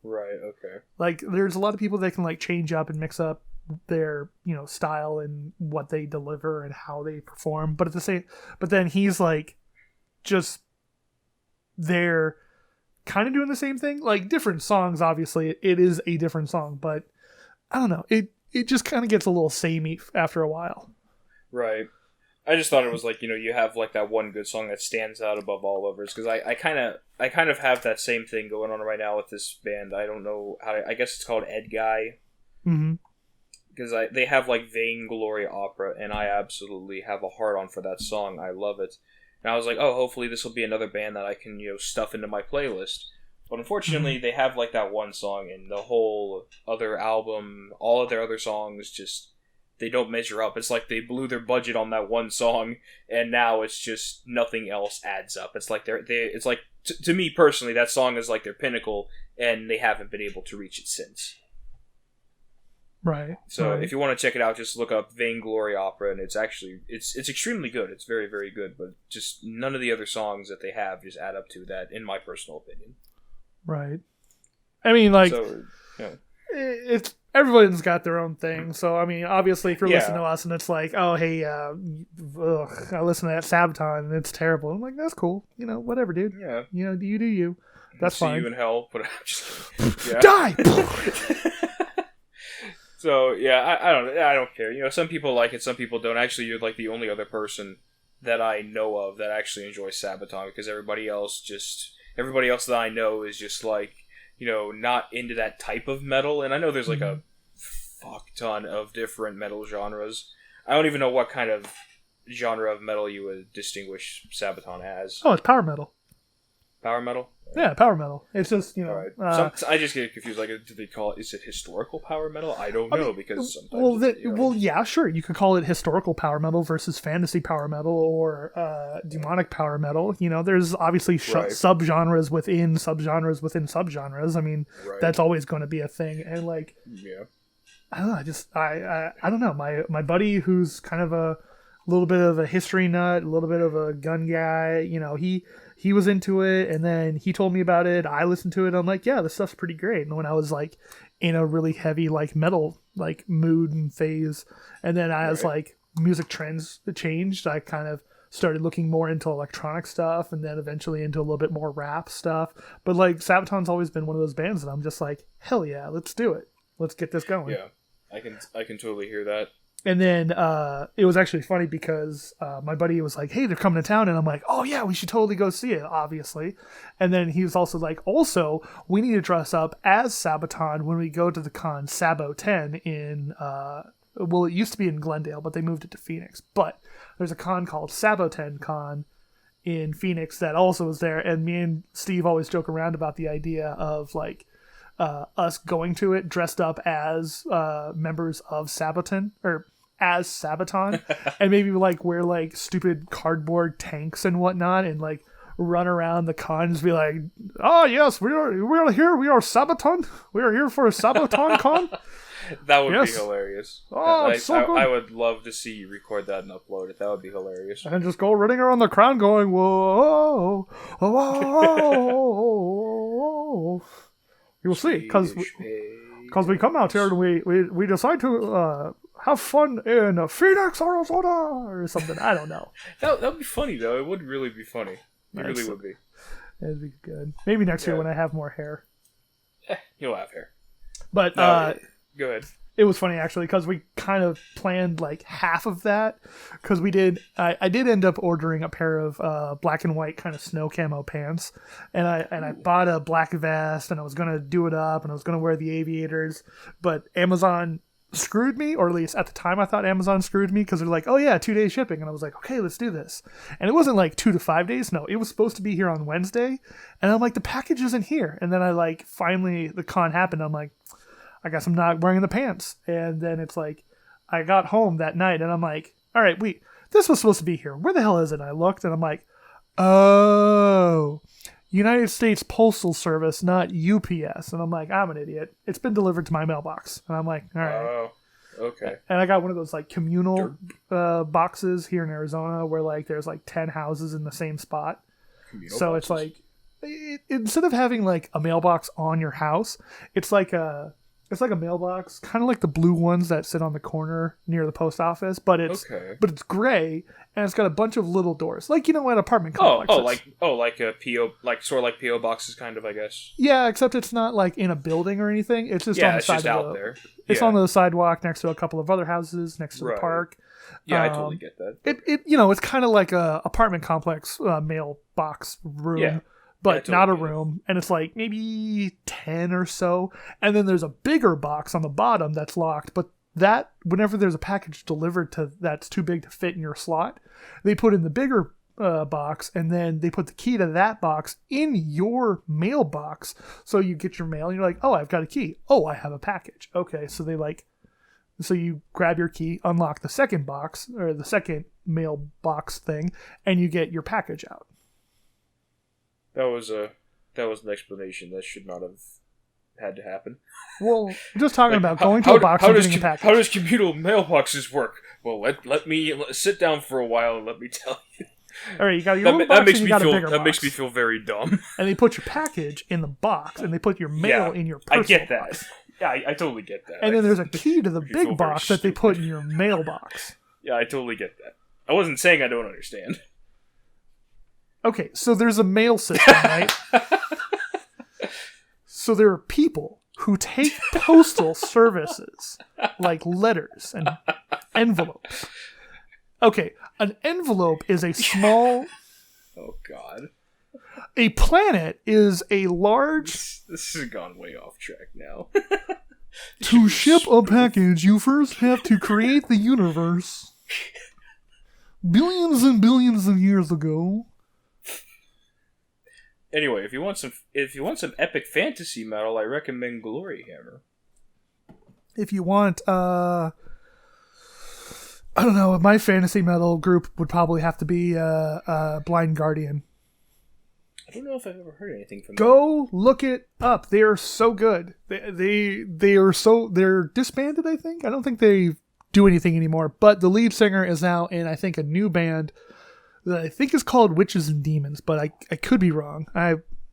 Right, okay. Like, there's a lot of people that can, like, change up and mix up their, you know, style and what they deliver and how they perform. But then he's, like, just there kind of doing the same thing. Like, different songs, obviously. It is a different song, but I don't know. It just kind of gets a little samey after a while. Right. I just thought it was like, you have like that one good song that stands out above all others, because I kind of have that same thing going on right now with this band. I don't know how I guess it's called Ed Guy. Mm-hmm. Because they have like Vainglory Opera, and I absolutely have a hard on for that song. I love it. And I was like, oh, hopefully this will be another band that I can, stuff into my playlist. But unfortunately, they have like that one song, and the whole other album, all of their other songs, just they don't measure up. It's like they blew their budget on that one song, and now it's just nothing else adds up. It's like it's like to me personally, that song is like their pinnacle, and they haven't been able to reach it since. Right. So right. if you want to check it out, just look up Vainglory Opera, and it's actually it's extremely good. It's very, very good, but just none of the other songs that they have just add up to that, in my personal opinion. Right. I mean, like, so, it's everyone's got their own thing. So I mean, obviously, if you're listening to us and it's like, oh hey, I listen to that Sabaton and it's terrible, I'm like, that's cool. Whatever, dude. Yeah. You do you. That's see fine. See you in hell, but just die. So yeah, I don't care. Some people like it, some people don't. Actually, you're like the only other person that I know of that actually enjoys Sabaton, because everybody else that I know is just like, not into that type of metal. And I know there's like a fuck ton of different metal genres. I don't even know what kind of genre of metal you would distinguish Sabaton as. Oh, it's power metal. Power metal? Yeah, power metal. It's just, Right. I just get confused. Like, do they call it? Is it historical power metal? I don't know, because sometimes. Yeah, sure. You could call it historical power metal versus fantasy power metal or demonic power metal. There's obviously subgenres within subgenres within subgenres. I mean, that's always going to be a thing. And like, I don't know. I don't know. My buddy, who's kind of a little bit of a history nut, a little bit of a gun guy. He was into it, and then he told me about it. I listened to it. I'm like, yeah, this stuff's pretty great. And when I was like in a really heavy like metal like mood and phase, and then as like music trends changed, I kind of started looking more into electronic stuff, and then eventually into a little bit more rap stuff. But like Sabaton's always been one of those bands that I'm just like, hell yeah, let's do it. Let's get this going. Yeah, I can totally hear that. And then it was actually funny because my buddy was like, hey, they're coming to town. And I'm like, oh, yeah, we should totally go see it, obviously. And then he was also like, also, we need to dress up as Sabaton when we go to the con Sabo 10 in, it used to be in Glendale, but they moved it to Phoenix. But there's a con called Sabo 10 Con in Phoenix that also is there. And me and Steve always joke around about the idea of like, us going to it dressed up as members of Sabaton, or as Sabaton, and maybe like wear like stupid cardboard tanks and whatnot, and like run around the con and be like, oh yes, we are here, we are Sabaton, we are here for a Sabaton con. That would be hilarious. Oh, it's so good. I would love to see you record that and upload it. That would be hilarious. And just go running around the crowd going, whoa, whoa. You'll see, because we come out here and we decide to have fun in Phoenix, Arizona, or something. I don't know. That would be funny, though. It would really be funny. It really would be. It'd be good. Maybe next year when I have more hair. You'll have hair. But go ahead. It was funny actually because we kind of planned like half of that, because we did. I did end up ordering a pair of black and white kind of snow camo pants, and I bought a black vest, and I was gonna do it up, and I was gonna wear the aviators, but Amazon screwed me, or at least at the time I thought Amazon screwed me, because they're like, oh yeah, 2 days shipping, and I was like, okay, let's do this, and it wasn't like 2 to 5 days. No, it was supposed to be here on Wednesday, and I'm like, the package isn't here, and then I like finally the con happened. I'm like, I guess I'm not wearing the pants. And then it's like, I got home that night and I'm like, all right, this was supposed to be here. Where the hell is it? And I looked and I'm like, oh, United States Postal Service, not UPS. And I'm like, I'm an idiot. It's been delivered to my mailbox. And I'm like, all right. Oh, okay. And I got one of those like communal boxes here in Arizona where like there's like 10 houses in the same spot. So boxes. It's like, instead of having like a mailbox on your house, it's like a mailbox, kind of like the blue ones that sit on the corner near the post office, but it's gray, and it's got a bunch of little doors, like at apartment complexes. Like a PO, like sort of like PO boxes, kind of, I guess. Yeah, except it's not like in a building or anything. It's just on the side out there. It's on the sidewalk next to a couple of other houses next to the park. Yeah, I totally get that. It's kind of like a apartment complex mailbox room. Yeah. But Yeah, I not a totally get it. room, and it's like maybe 10 or so, and then there's a bigger box on the bottom that's locked, but that, whenever there's a package delivered to that's too big to fit in your slot, they put in the bigger box, and then they put the key to that box in your mailbox, so you get your mail, and you're like, oh, I've got a key. Oh, I have a package. Okay, so you grab your key, unlock the second box, or the second mailbox thing, and you get your package out. That was an explanation that should not have had to happen. Well, we're just talking about going to a box and getting a package. How does communal mailboxes work? Well, let me sit down for a while and let me tell you. All right, you got your little box and you got a bigger box. That makes me feel very dumb. And they put your package in the box, and they put your mail in your personal I get that. box. Yeah, I totally get that. And then there's a key to the big box that they put in your mailbox. Yeah, I totally get that. I wasn't saying I don't understand. Okay, so there's a mail system, right? So there are people who take postal services, like letters and envelopes. Okay, an envelope is a small... Oh, God. A planet is a large... This has gone way off track now. To ship a package, you first have to create the universe. Billions and billions of years ago. Anyway, if you want some epic fantasy metal, I recommend Glory Hammer. If you want, I don't know, my fantasy metal group would probably have to be Blind Guardian. I don't know if I've ever heard anything from them. Go look it up. They are so good. They're disbanded, I think. I don't think they do anything anymore. But the lead singer is now in, I think, a new band that I think is called Witches and Demons, but I could be wrong.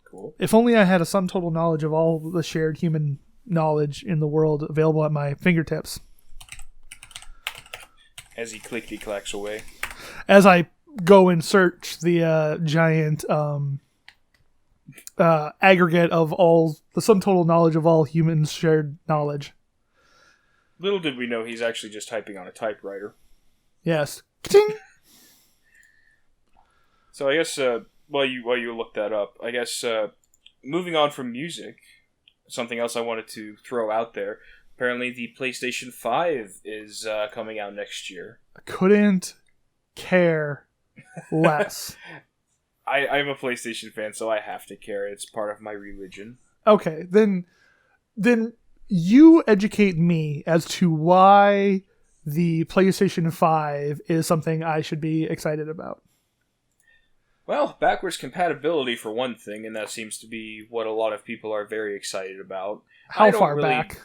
Cool. If only I had a sum total knowledge of all the shared human knowledge in the world available at my fingertips. As he clickety-clacks away. As I go and search the giant aggregate of all, the sum total knowledge of all humans' shared knowledge. Little did we know he's actually just typing on a typewriter. Yes. Ka-ting! So I guess while you look that up, I guess moving on from music, something else I wanted to throw out there. Apparently, the PlayStation 5 is coming out next year. I couldn't care less. I'm a PlayStation fan, so I have to care. It's part of my religion. Okay, then you educate me as to why the PlayStation 5 is something I should be excited about. Well, backwards compatibility for one thing, and that seems to be what a lot of people are very excited about. How far back?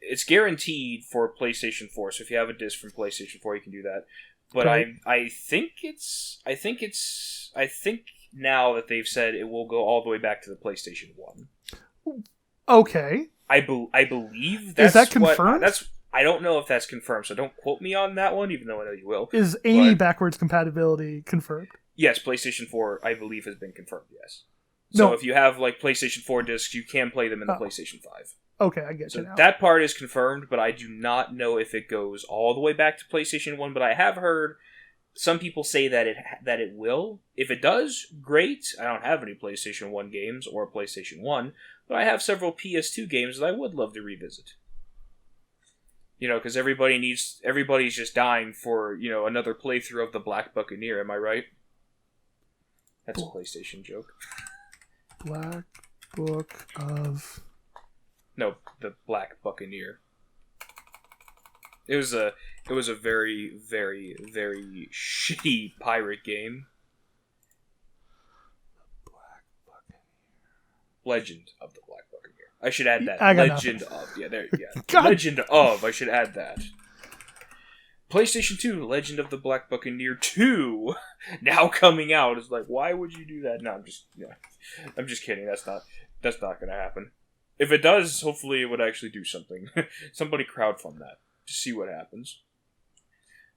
It's guaranteed for PlayStation 4, so if you have a disc from PlayStation 4, you can do that. But okay. I think now that they've said it will go all the way back to the PlayStation 1. Okay. I believe that's... Is that confirmed? I don't know if that's confirmed, so don't quote me on that one, even though I know you will. Is any backwards compatibility confirmed? Yes, PlayStation 4, I believe, has been confirmed, yes. So if you have, like, PlayStation 4 discs, you can play them in the PlayStation 5. Okay, I get you now. That part is confirmed, but I do not know if it goes all the way back to PlayStation 1, but I have heard some people say that it will. If it does, great. I don't have any PlayStation 1 games or PlayStation 1, but I have several PS2 games that I would love to revisit. You know, because everybody's just dying for, you know, another playthrough of the Black Buccaneer, am I right? That's a PlayStation joke. Black Book of... No, the Black Buccaneer. It was a very, very, very shitty pirate game. Black Buccaneer. Legend of the Black Buccaneer. I should add that. Legend of. Yeah, there. Yeah. Legend of. I should add that. PlayStation 2, Legend of the Black Buccaneer 2, now coming out. It's like, why would you do that? No, I'm just kidding. That's not gonna happen. If it does, hopefully it would actually do something. Somebody crowdfund that to see what happens.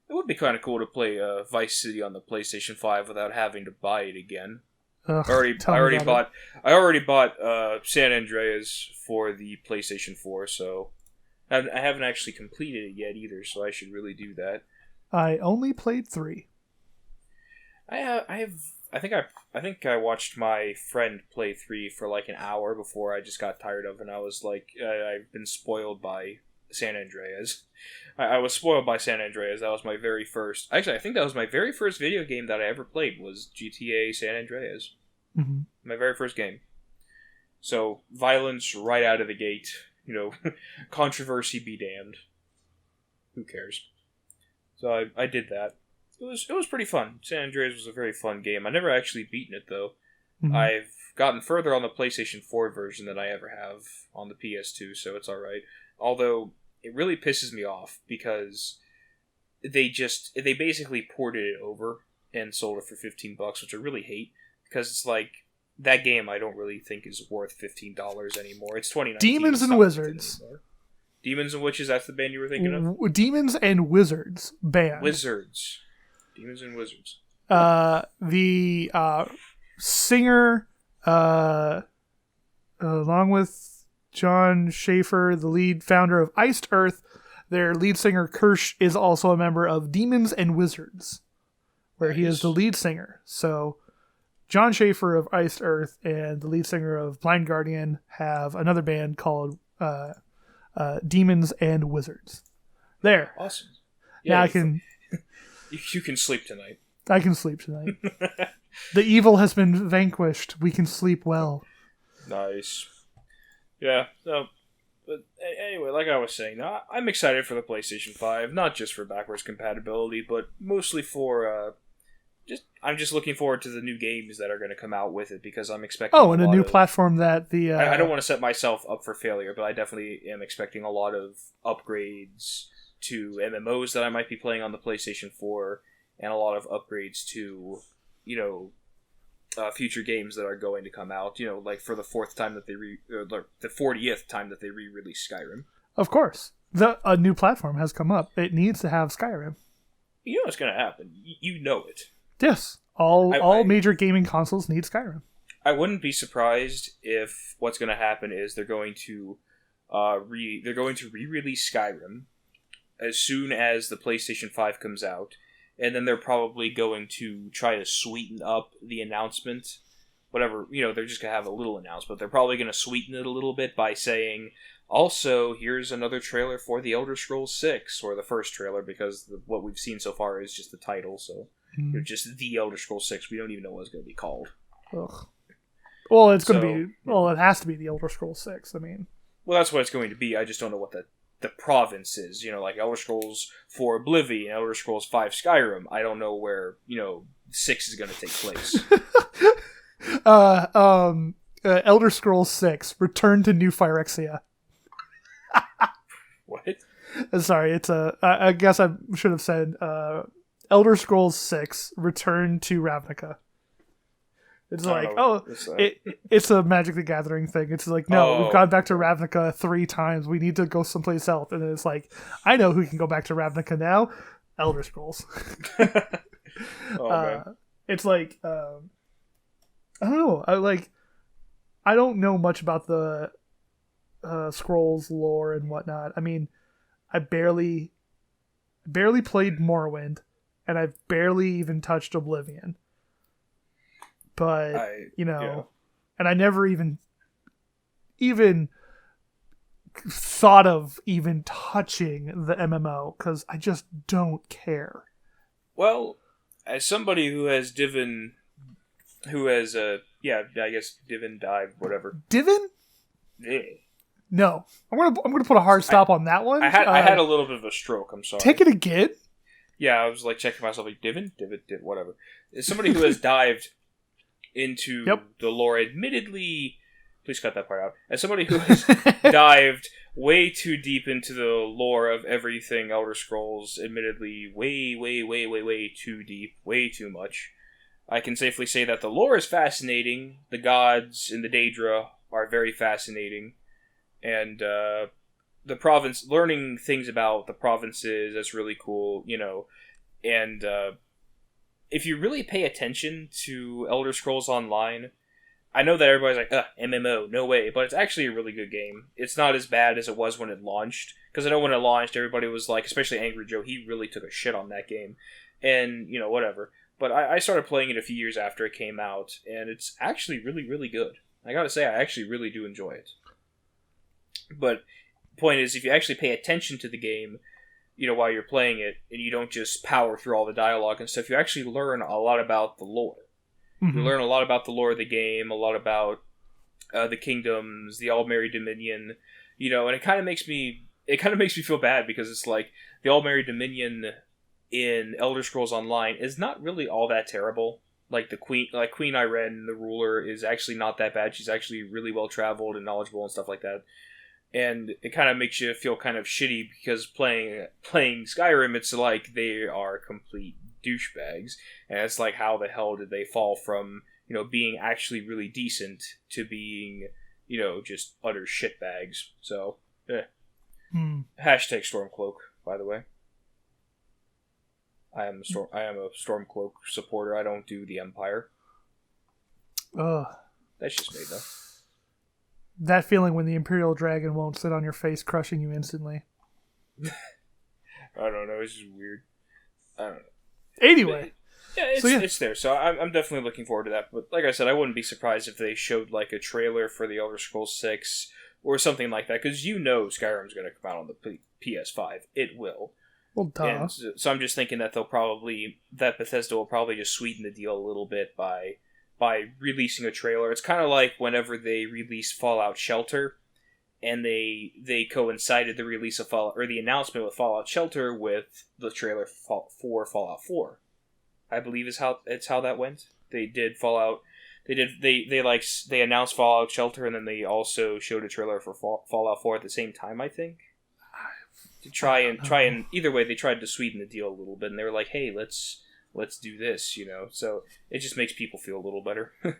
It would be kind of cool to play Vice City on the PlayStation 5 without having to buy it again. Ugh, I already bought San Andreas for the PlayStation 4, so I haven't actually completed it yet either, so I should really do that. I only played 3. I think I watched my friend play 3 for like an hour before I just got tired of it, and I was like, I've been spoiled by San Andreas. I was spoiled by San Andreas. That was my very first... Actually, I think that was my very first video game that I ever played was GTA San Andreas. Mm-hmm. My very first game. So, violence right out of the gate. Controversy be damned. Who cares? So I did that. It was pretty fun. San Andreas was a very fun game. I never actually beaten it, though. Mm-hmm. I've gotten further on the PlayStation 4 version than I ever have on the PS2, so it's alright. Although, it really pisses me off, because they basically ported it over and sold it for $15, which I really hate, because it's like, that game I don't really think is worth $15 anymore. It's 2019. Demons and Wizards. Demons and Witches, that's the band you were thinking of? Demons and Wizards band. Wizards. Demons and Wizards. The singer, along with John Schaefer, the lead founder of Iced Earth, their lead singer Kirsch is also a member of Demons and Wizards, where he is the lead singer. So John Schaefer of Iced Earth and the lead singer of Blind Guardian have another band called Demons and Wizards. There. Awesome. Yeah, now I can... You can sleep tonight. I can sleep tonight. The evil has been vanquished. We can sleep well. Nice. Yeah, so... But anyway, like I was saying, I'm excited for the PlayStation 5, not just for backwards compatibility, but mostly for... I'm just looking forward to the new games that are going to come out with it, because I'm expecting... Oh, and a new platform that the... I don't want to set myself up for failure, but I definitely am expecting a lot of upgrades to MMOs that I might be playing on the PlayStation 4, and a lot of upgrades to, future games that are going to come out, like for the 40th time that they re-release Skyrim. Of course. A new platform has come up. It needs to have Skyrim. You know what's going to happen. You know it. Yes. All major gaming consoles need Skyrim. I wouldn't be surprised if what's going to happen is they're going to re-release Skyrim as soon as the PlayStation 5 comes out, and then they're probably going to try to sweeten up the announcement. Whatever, they're just going to have a little announcement. They're probably going to sweeten it a little bit by saying, also, here's another trailer for The Elder Scrolls 6, or the first trailer, because what we've seen so far is just the title, so just The Elder Scrolls 6. We don't even know what it's going to be called. Ugh. Well, it's going to be... Well, it has to be The Elder Scrolls 6, I mean... Well, that's what it's going to be. I just don't know what the province is. Like Elder Scrolls 4 Oblivion, Elder Scrolls 5 Skyrim. I don't know where, 6 is going to take place. Elder Scrolls 6, Return to New Phyrexia. What? Sorry, it's I guess I should have said Elder Scrolls 6, Return to Ravnica. It's like, it's a Magic the Gathering thing. It's like, no, we've gone back to Ravnica 3 times. We need to go someplace else. And it's like, I know who can go back to Ravnica now. Elder Scrolls. Man. It's like, I don't know. I don't know much about the Scrolls lore and whatnot. I mean, I barely played Morrowind, and I've barely even touched Oblivion. But, and I never even thought of even touching the MMO, because I just don't care. Well, as somebody who has Divin, I guess Divin dive, whatever. Divin? Yeah. No. I'm gonna put a hard stop on that one. I had a little bit of a stroke, I'm sorry. Take it again? Yeah, I was checking myself Divin, whatever. As somebody who has dived into the lore, admittedly, please cut that part out. As somebody who has dived way too deep into the lore of everything Elder Scrolls, admittedly, way too deep, way too much, I can safely say that the lore is fascinating. The gods in the Daedra are very fascinating, and the province, learning things about the provinces, that's really cool, and if you really pay attention to Elder Scrolls Online, I know that everybody's like, MMO, no way, but it's actually a really good game. It's not as bad as it was when it launched, Because I know when it launched, everybody was like, especially Angry Joe, he really took a shit on that game. And, whatever. But I started playing it a few years after it came out, and it's actually really, really good. I gotta say, I actually really do enjoy it. But point is, if you actually pay attention to the game, while you're playing it, and you don't just power through all the dialogue and stuff, you actually learn a lot about the lore. Mm-hmm. You learn a lot about the lore of the game, a lot about the kingdoms, the All-Merry Dominion, and it kind of makes me feel bad, because it's like, the All-Merry Dominion in Elder Scrolls Online is not really all that terrible. Like Queen Irene, the ruler, is actually not that bad. She's actually really well traveled and knowledgeable and stuff like that. And it kind of makes you feel kind of shitty, because playing Skyrim, it's like they are complete douchebags, and it's like, how the hell did they fall from being actually really decent to being just utter shitbags? So Hashtag Stormcloak, by the way. I am a Stormcloak supporter. I don't do the Empire. That's just me, though. That feeling when the Imperial Dragon won't sit on your face, crushing you instantly. I don't know. It's just weird. I don't know. Anyway. It's there. So I'm definitely looking forward to that. But like I said, I wouldn't be surprised if they showed like a trailer for the Elder Scrolls 6 or something like that. Because Skyrim's going to come out on the PS5. It will. Well, duh. And so I'm just thinking that Bethesda will probably just sweeten the deal a little bit by releasing a trailer. It's kind of like whenever they released Fallout Shelter, and they coincided the release of Fallout, or the announcement with Fallout Shelter, with the trailer for Fallout 4. I believe is how that went. They did Fallout. They announced Fallout Shelter, and then they also showed a trailer for Fallout 4 at the same time, I think. To try and either way, they tried to sweeten the deal a little bit, and they were like, "Hey, let's do this," So it just makes people feel a little better. And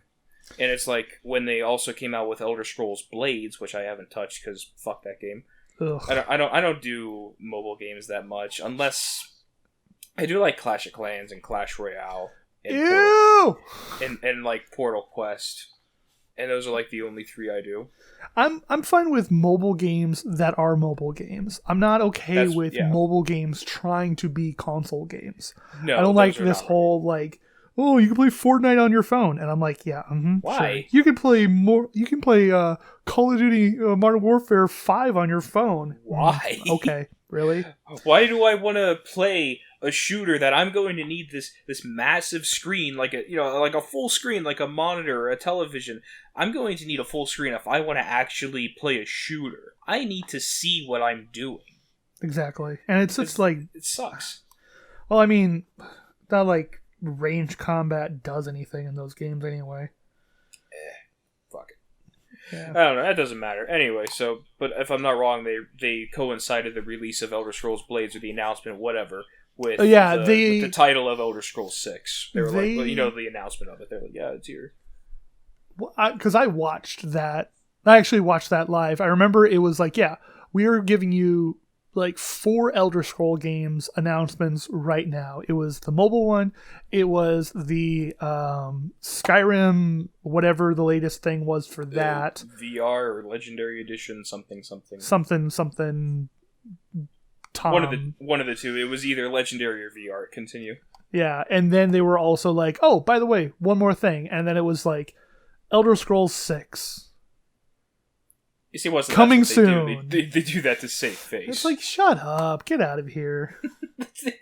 it's like when they also came out with Elder Scrolls Blades, which I haven't touched because fuck that game. Ugh. I don't do mobile games that much, unless I do like Clash of Clans and Clash Royale. And like Portal Quest. And those are like the only 3 I do. I'm fine with mobile games that are mobile games. I'm not okay with mobile games trying to be console games. No, I don't like this whole like, oh, you can play Fortnite on your phone, and I'm like, yeah, why? Sure. You can play Call of Duty Modern Warfare 5 on your phone. Why? Okay, really? Why do I want to play a shooter that I'm going to need this massive screen, like a full screen, like a monitor or a television? I'm going to need a full screen if I want to actually play a shooter. I need to see what I'm doing. Exactly. And it's like, it sucks. Well, I mean, not like range combat does anything in those games anyway. Fuck it. Yeah. I don't know. That doesn't matter. Anyway, but if I'm not wrong, they coincided the release of Elder Scrolls Blades, or the announcement, whatever, with with the title of Elder Scrolls 6. They were like, the announcement of it. They're like, yeah, it's here. Because I watched that. I actually watched that live. I remember it was like, yeah, we are giving you like 4 Elder Scroll games announcements right now. It was the mobile one. It was the Skyrim, whatever the latest thing was for that. VR or Legendary Edition, something. Tom. One of the two. It was either Legendary or VR. Continue. Yeah, and then they were also like, oh, by the way, one more thing. And then it was like Elder Scrolls 6. You see, what's coming soon? They do that to save face. It's like, shut up, get out of here.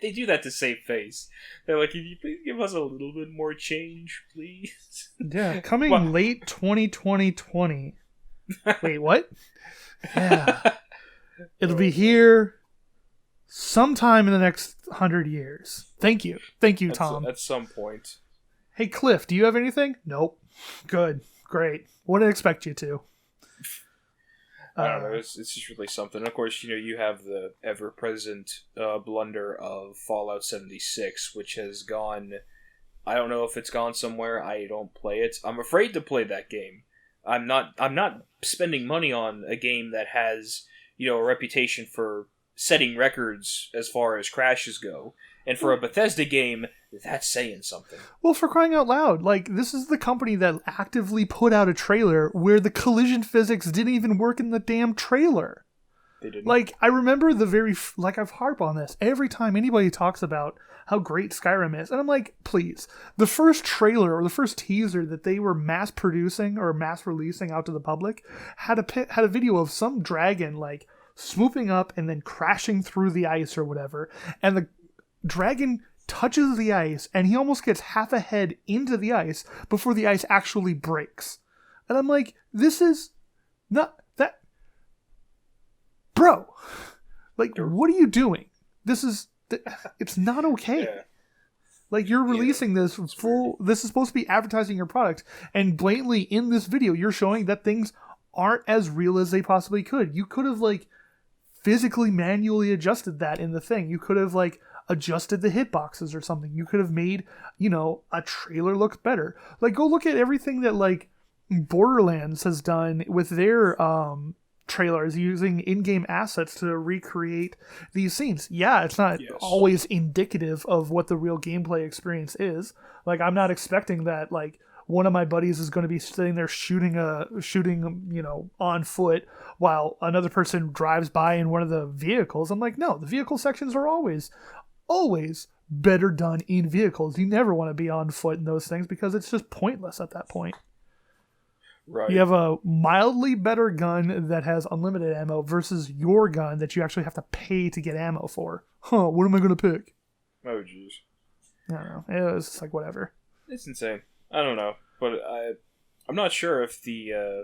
They do that to save face. They're like, can you please give us a little bit more change, please? Yeah, coming late 2020. Wait, what? Yeah, it'll be here sometime in the next 100 years. Thank you, Tom. At some point. Hey, Cliff, do you have anything? Nope. Good. Great. Wouldn't expect you to. I don't know. It's just really something. Of course, you have the ever-present blunder of Fallout 76, which has gone... I don't know if it's gone somewhere. I don't play it. I'm afraid to play that game. I'm not spending money on a game that has, a reputation for setting records as far as crashes go. And for a Bethesda game, that's saying something. Well, for crying out loud, like, this is the company that actively put out a trailer where the collision physics didn't even work in the damn trailer. they didn't. Like, I remember like, I've harped on this every time anybody talks about how great Skyrim is. And I'm like, please, the first trailer or the first teaser that they were mass producing or mass releasing out to the public had a video of some dragon, like, swooping up and then crashing through the ice or whatever. And the dragon touches the ice and he almost gets half a head into the ice before the ice actually breaks. And I'm like, this is not that, bro, like, what are you doing? It's not okay. Yeah. Like, you're releasing this is supposed to be advertising your product, and blatantly in this video you're showing that things aren't as real as they possibly could. You could have, like, physically manually adjusted that in the thing. You could have, like, adjusted the hitboxes or something. You could have made, a trailer look better. Like, go look at everything that, like, Borderlands has done with their trailers using in-game assets to recreate these scenes. Yeah, it's not always indicative of what the real gameplay experience is. Like, I'm not expecting that, like, one of my buddies is going to be sitting there shooting on foot while another person drives by in one of the vehicles. I'm like, no, the vehicle sections are always better done in vehicles. You never want to be on foot in those things because it's just pointless at that point. Right. You have a mildly better gun that has unlimited ammo versus your gun that you actually have to pay to get ammo for. What am I going to pick? Oh, jeez. I don't know. It was just like, whatever. It's insane. I don't know. But I'm not sure if you're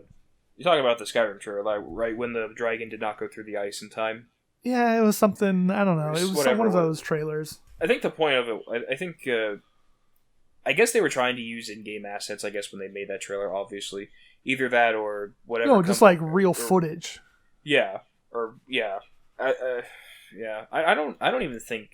talking about the Skyrim trailer, like, right when the dragon did not go through the ice in time. Yeah, it was something, I don't know. It was one of those trailers. I think the point of it, I guess they were trying to use in-game assets, I guess, when they made that trailer, obviously. Either that or whatever. No, just like real footage. Yeah. Or, yeah. Yeah. I don't even think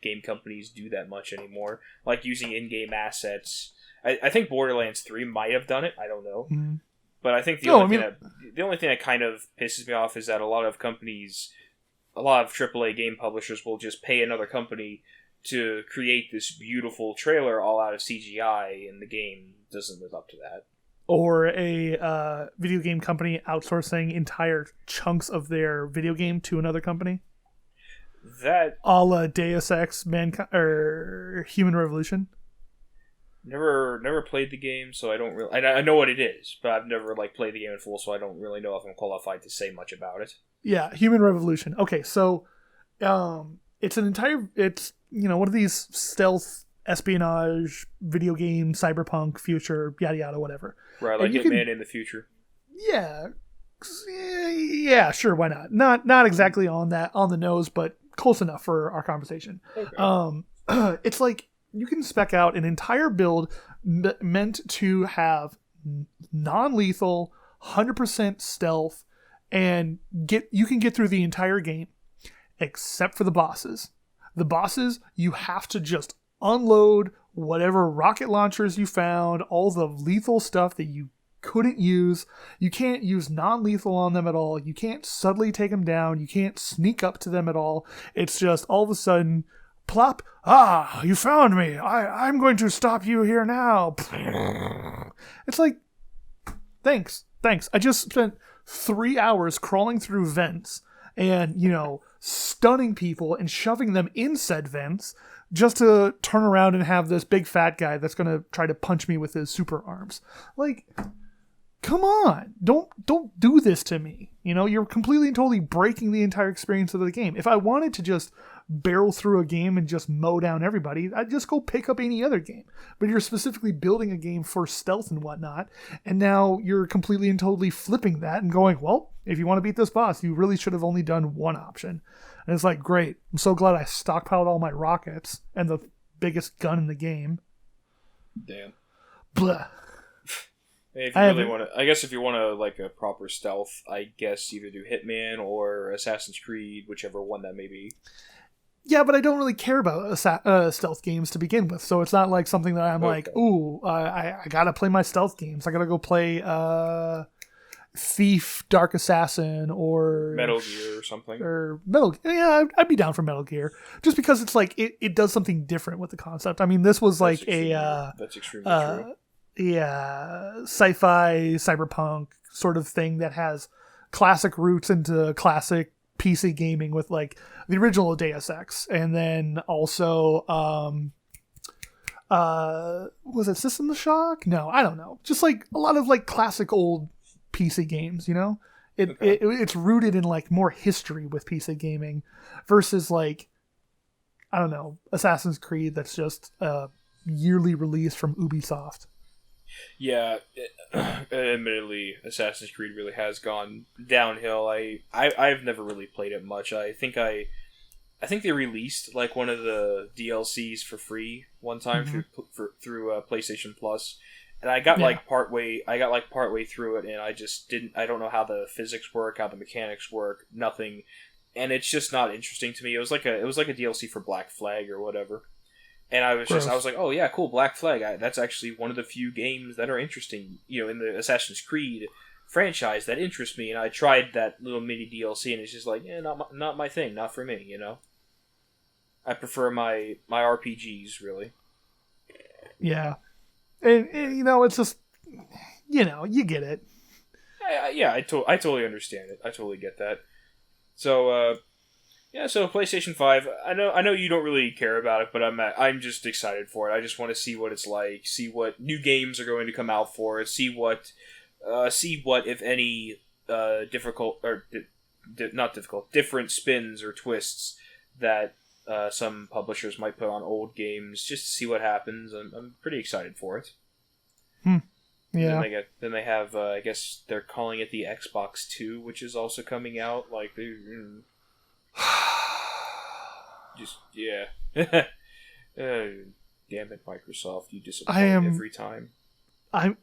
game companies do that much anymore. Like, using in-game assets. I think Borderlands 3 might have done it. I don't know. Mm-hmm. But I think the only thing that kind of pisses me off is that a lot of AAA game publishers will just pay another company to create this beautiful trailer all out of CGI, and the game doesn't live up to that. Or a video game company outsourcing entire chunks of their video game to another company. That a la Deus Ex or Human Revolution. Never played the game, so I don't really. I know what it is, but I've never played the game in full, so I don't really know if I'm qualified to say much about it. Yeah, Human Revolution. Okay, so it's one of these stealth espionage video game, cyberpunk, future, yada yada, whatever. Right, like Hitman in the future. Yeah, sure, why not? Not exactly on the nose, but close enough for our conversation. Okay. It's like you can spec out an entire build meant to have non-lethal, 100% stealth, and you can get through the entire game, except for the bosses. The bosses, you have to just unload whatever rocket launchers you found, all the lethal stuff that you couldn't use. You can't use non-lethal on them at all. You can't subtly take them down. You can't sneak up to them at all. It's just all of a sudden, plop, you found me. I'm going to stop you here now. It's like, thanks. I just spent 3 hours crawling through vents and, stunning people and shoving them in said vents just to turn around and have this big fat guy that's going to try to punch me with his super arms. Like, come on. Don't do this to me. You're completely and totally breaking the entire experience of the game. If I wanted to just barrel through a game and just mow down everybody, I'd just go pick up any other game. But you're specifically building a game for stealth and whatnot, and now you're completely and totally flipping that and going, well, if you want to beat this boss, you really should have only done one option. And it's like, great, I'm so glad I stockpiled all my rockets and the biggest gun in the game. Damn. Blah. If you really want to, I guess if you want a proper stealth, I guess either do Hitman or Assassin's Creed, whichever one that may be. Yeah, but I don't really care about stealth games to begin with, so it's not like something that I'm like, ooh, I gotta play my stealth games. I gotta go play Thief, Dark Assassin, or Metal Gear or something. I'd be down for Metal Gear, just because it's like it does something different with the concept. I mean, this was like that's extremely true. Yeah, sci-fi, cyberpunk sort of thing that has classic roots into classic PC gaming with like the original Deus Ex, and then also was it System Shock? No, I don't know. Just like a lot of like classic old PC games, you know? It's rooted in like more history with PC gaming versus like, I don't know, Assassin's Creed that's just a yearly release from Ubisoft. Yeah, admittedly, Assassin's Creed really has gone downhill. I've never really played it much. I think they released like one of the DLCs for free one time through PlayStation Plus, and I got like partway through it, and I don't know how the physics work, how the mechanics work, nothing, and it's just not interesting to me. It was like a DLC for Black Flag or whatever. And I was like, oh yeah, cool, Black Flag. That's actually one of the few games that are interesting, in the Assassin's Creed franchise that interests me. And I tried that little mini DLC, and it's just like, not my thing, not for me, I prefer my RPGs, really. Yeah, and it's just, you get it. I totally understand it. I totally get that. So, so PlayStation 5, I know you don't really care about it, but I'm just excited for it. I just want to see what it's like, see what new games are going to come out for it, see what if any different spins or twists that some publishers might put on old games, just to see what happens. I'm pretty excited for it. Yeah. Then they have I guess they're calling it the Xbox 2, which is also coming out. Like just damn it, Microsoft, you disappoint every time. I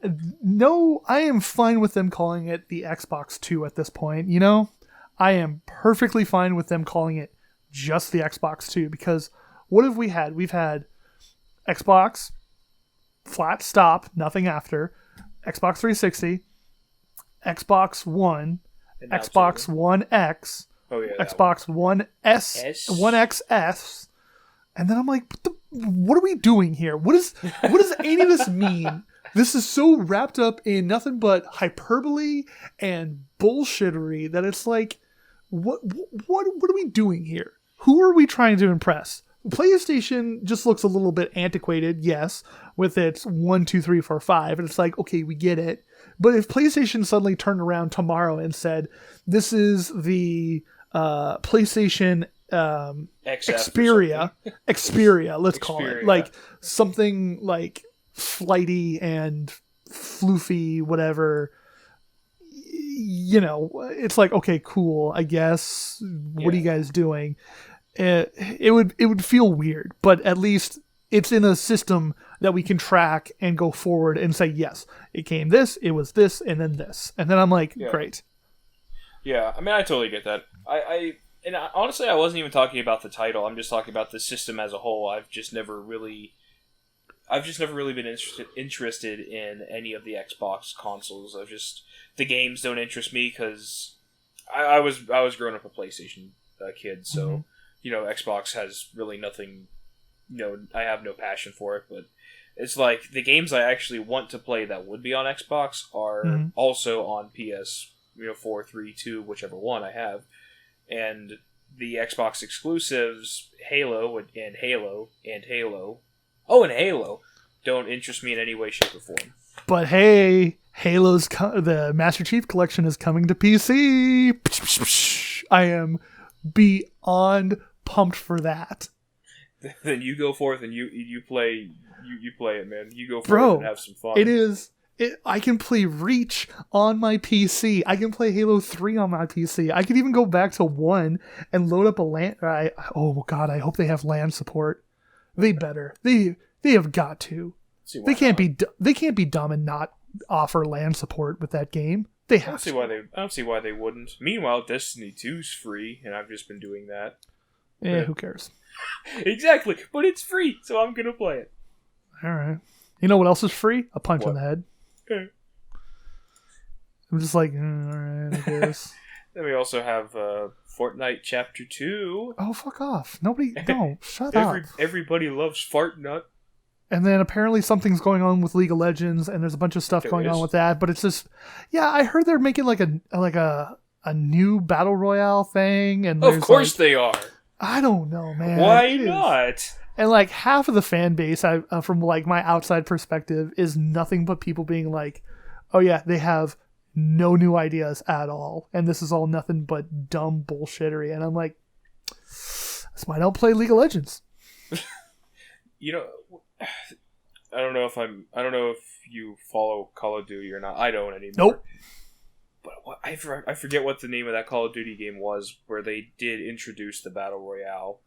am fine with them calling it the Xbox 2 at this point. I am perfectly fine with them calling it just the Xbox 2, because what have we had? We've had Xbox, flat stop, nothing after, Xbox 360, Xbox One, Xbox One X, Xbox One S, One XS, and then I'm like, what are we doing here? What does any of this mean? This is so wrapped up in nothing but hyperbole and bullshittery that it's like, what are we doing here? Who are we trying to impress? PlayStation just looks a little bit antiquated, yes, with its 1, 2, 3, 4, 5, and it's like, okay, we get it. But if PlayStation suddenly turned around tomorrow and said, this is the PlayStation Xperia, let's call it, like something like flighty and floofy, whatever, it's like, okay, cool, I guess. What are you guys doing? It would feel weird, but at least it's in a system that we can track and go forward and say, yes, it came this, it was this, and then this. And then I'm like, great. Yeah, I mean, I totally get that. Honestly, I wasn't even talking about the title. I'm just talking about the system as a whole. I've just never really been interested in any of the Xbox consoles. The games don't interest me because I was growing up a PlayStation kid, so Xbox has really nothing. I have no passion for it, but it's like the games I actually want to play that would be on Xbox are also on PS, 4, 3, 2, whichever one I have, and the Xbox exclusives, Halo and Halo and Halo don't interest me in any way, shape, or form. But hey, the Master Chief Collection is coming to PC. I am beyond pumped for that. Then you go forth and you play it, man. You go forth and have some fun. I can play Reach on my PC. I can play Halo 3 on my PC. I could even go back to 1 and load up a LAN. Oh god, I hope they have LAN support. They better. They have got to. They can't be dumb and not offer LAN support with that game. They have to. I don't see why they wouldn't. Meanwhile, Destiny 2's free, and I've just been doing that. Who cares? Exactly, but it's free, so I'm gonna play it. All right. You know what else is free? A punch in the head. Okay. I'm just like, all right, I guess. Then we also have Fortnite Chapter 2. Oh, fuck off. Shut up. Everybody loves Fartnut. And then apparently something's going on with League of Legends, and there's a bunch of stuff going on with that, but it's just, I heard they're making like a a new battle royale thing, and Of course they are. I don't know, man. Why not? And like half of the fan base, from like my outside perspective, is nothing but people being like, "Oh yeah, they have no new ideas at all, and this is all nothing but dumb bullshittery." And I'm like, "That's why I don't play League of Legends." You know, I don't know if you follow Call of Duty or not. I don't anymore. Nope. But I forget what the name of that Call of Duty game was where they did introduce the Battle Royale.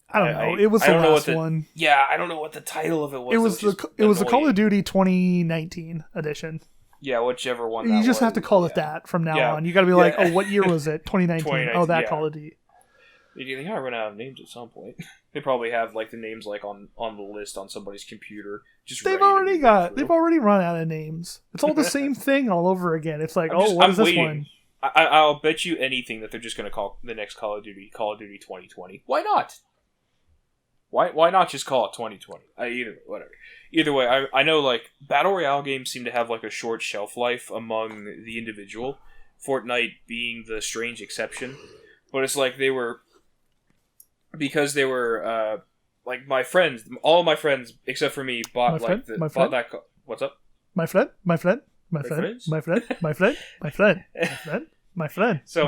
I don't know. It was the last one. Yeah, I don't know what the title of it was. It was the Call of Duty 2019 edition. Yeah, whichever one. You just have to call it that from now on. You got to be like, oh, what year was it? 2019. Oh, that Call of Duty. They gotta run out of names at some point. They probably have like the names like on the list on somebody's computer. They've already run out of names. It's all the same thing all over again. It's like, what is this one? I'll bet you anything that they're just gonna call the next Call of Duty 2020. Why not? Why not just call it 2020? Either way, I know like Battle Royale games seem to have like a short shelf life among the individual. Fortnite being the strange exception, but it's like they were like my friends, all of my friends except for me bought that. What's up? My friend. So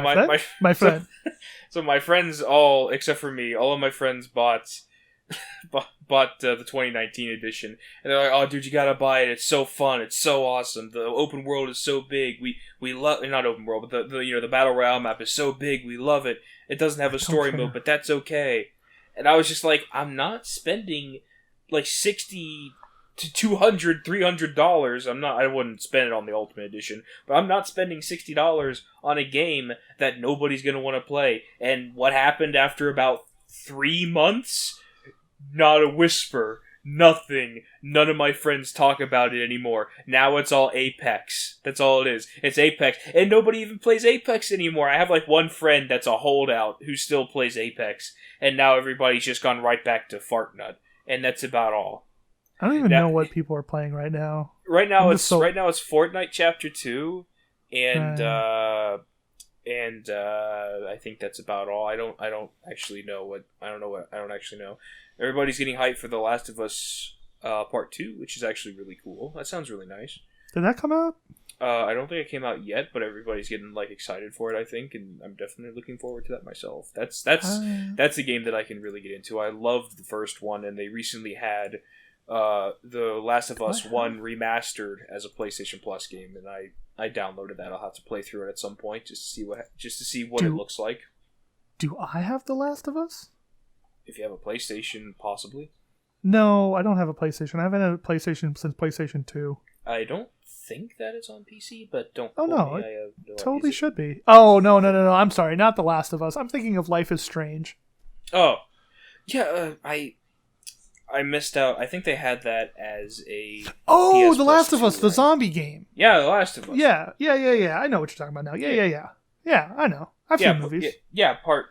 my friends all except for me, all of my friends bought the 2019 edition, and they're like, "Oh, dude, you gotta buy it. It's so fun. It's so awesome. The open world is so big. We love not open world, but the battle royale map is so big. We love it. It doesn't have a story mode, but that's okay." And I was just like, I'm not spending like $60 to $200, $300. I wouldn't spend it on the Ultimate Edition, but I'm not spending $60 on a game that nobody's gonna want to play. And what happened after about 3 months? Not a whisper. Nothing. None of my friends talk about it anymore. Now it's all Apex. That's all it is. It's Apex. And nobody even plays Apex anymore. I have like one friend that's a holdout who still plays Apex. And now everybody's just gone right back to Fartnut. And that's about all. I don't even know what people are playing right now. Right now it's Fortnite Chapter 2. And I think that's about all. I don't actually know. I don't actually know. Everybody's getting hyped for The Last of Us Part 2, which is actually really cool. That sounds really nice. Did that come out? I don't think it came out yet, but everybody's getting like excited for it, I think, and I'm definitely looking forward to that myself. That's a game that I can really get into. I loved the first one, and they recently had The Last of Us 1 remastered as a PlayStation Plus game, and I downloaded that. I'll have to play through it at some point just to see what it looks like. Do I have The Last of Us? If you have a PlayStation, possibly. No, I don't have a PlayStation. I haven't had a PlayStation since PlayStation 2. I don't think that it's on PC, but don't. Oh no, me. it totally should be. Oh no! I'm sorry, not The Last of Us. I'm thinking of Life is Strange. Oh, yeah. I missed out. I think they had that as a. Oh, The Last of Us, the zombie game. Yeah, The Last of Us. Yeah. I know what you're talking about now. Yeah, I know. I've seen movies. Part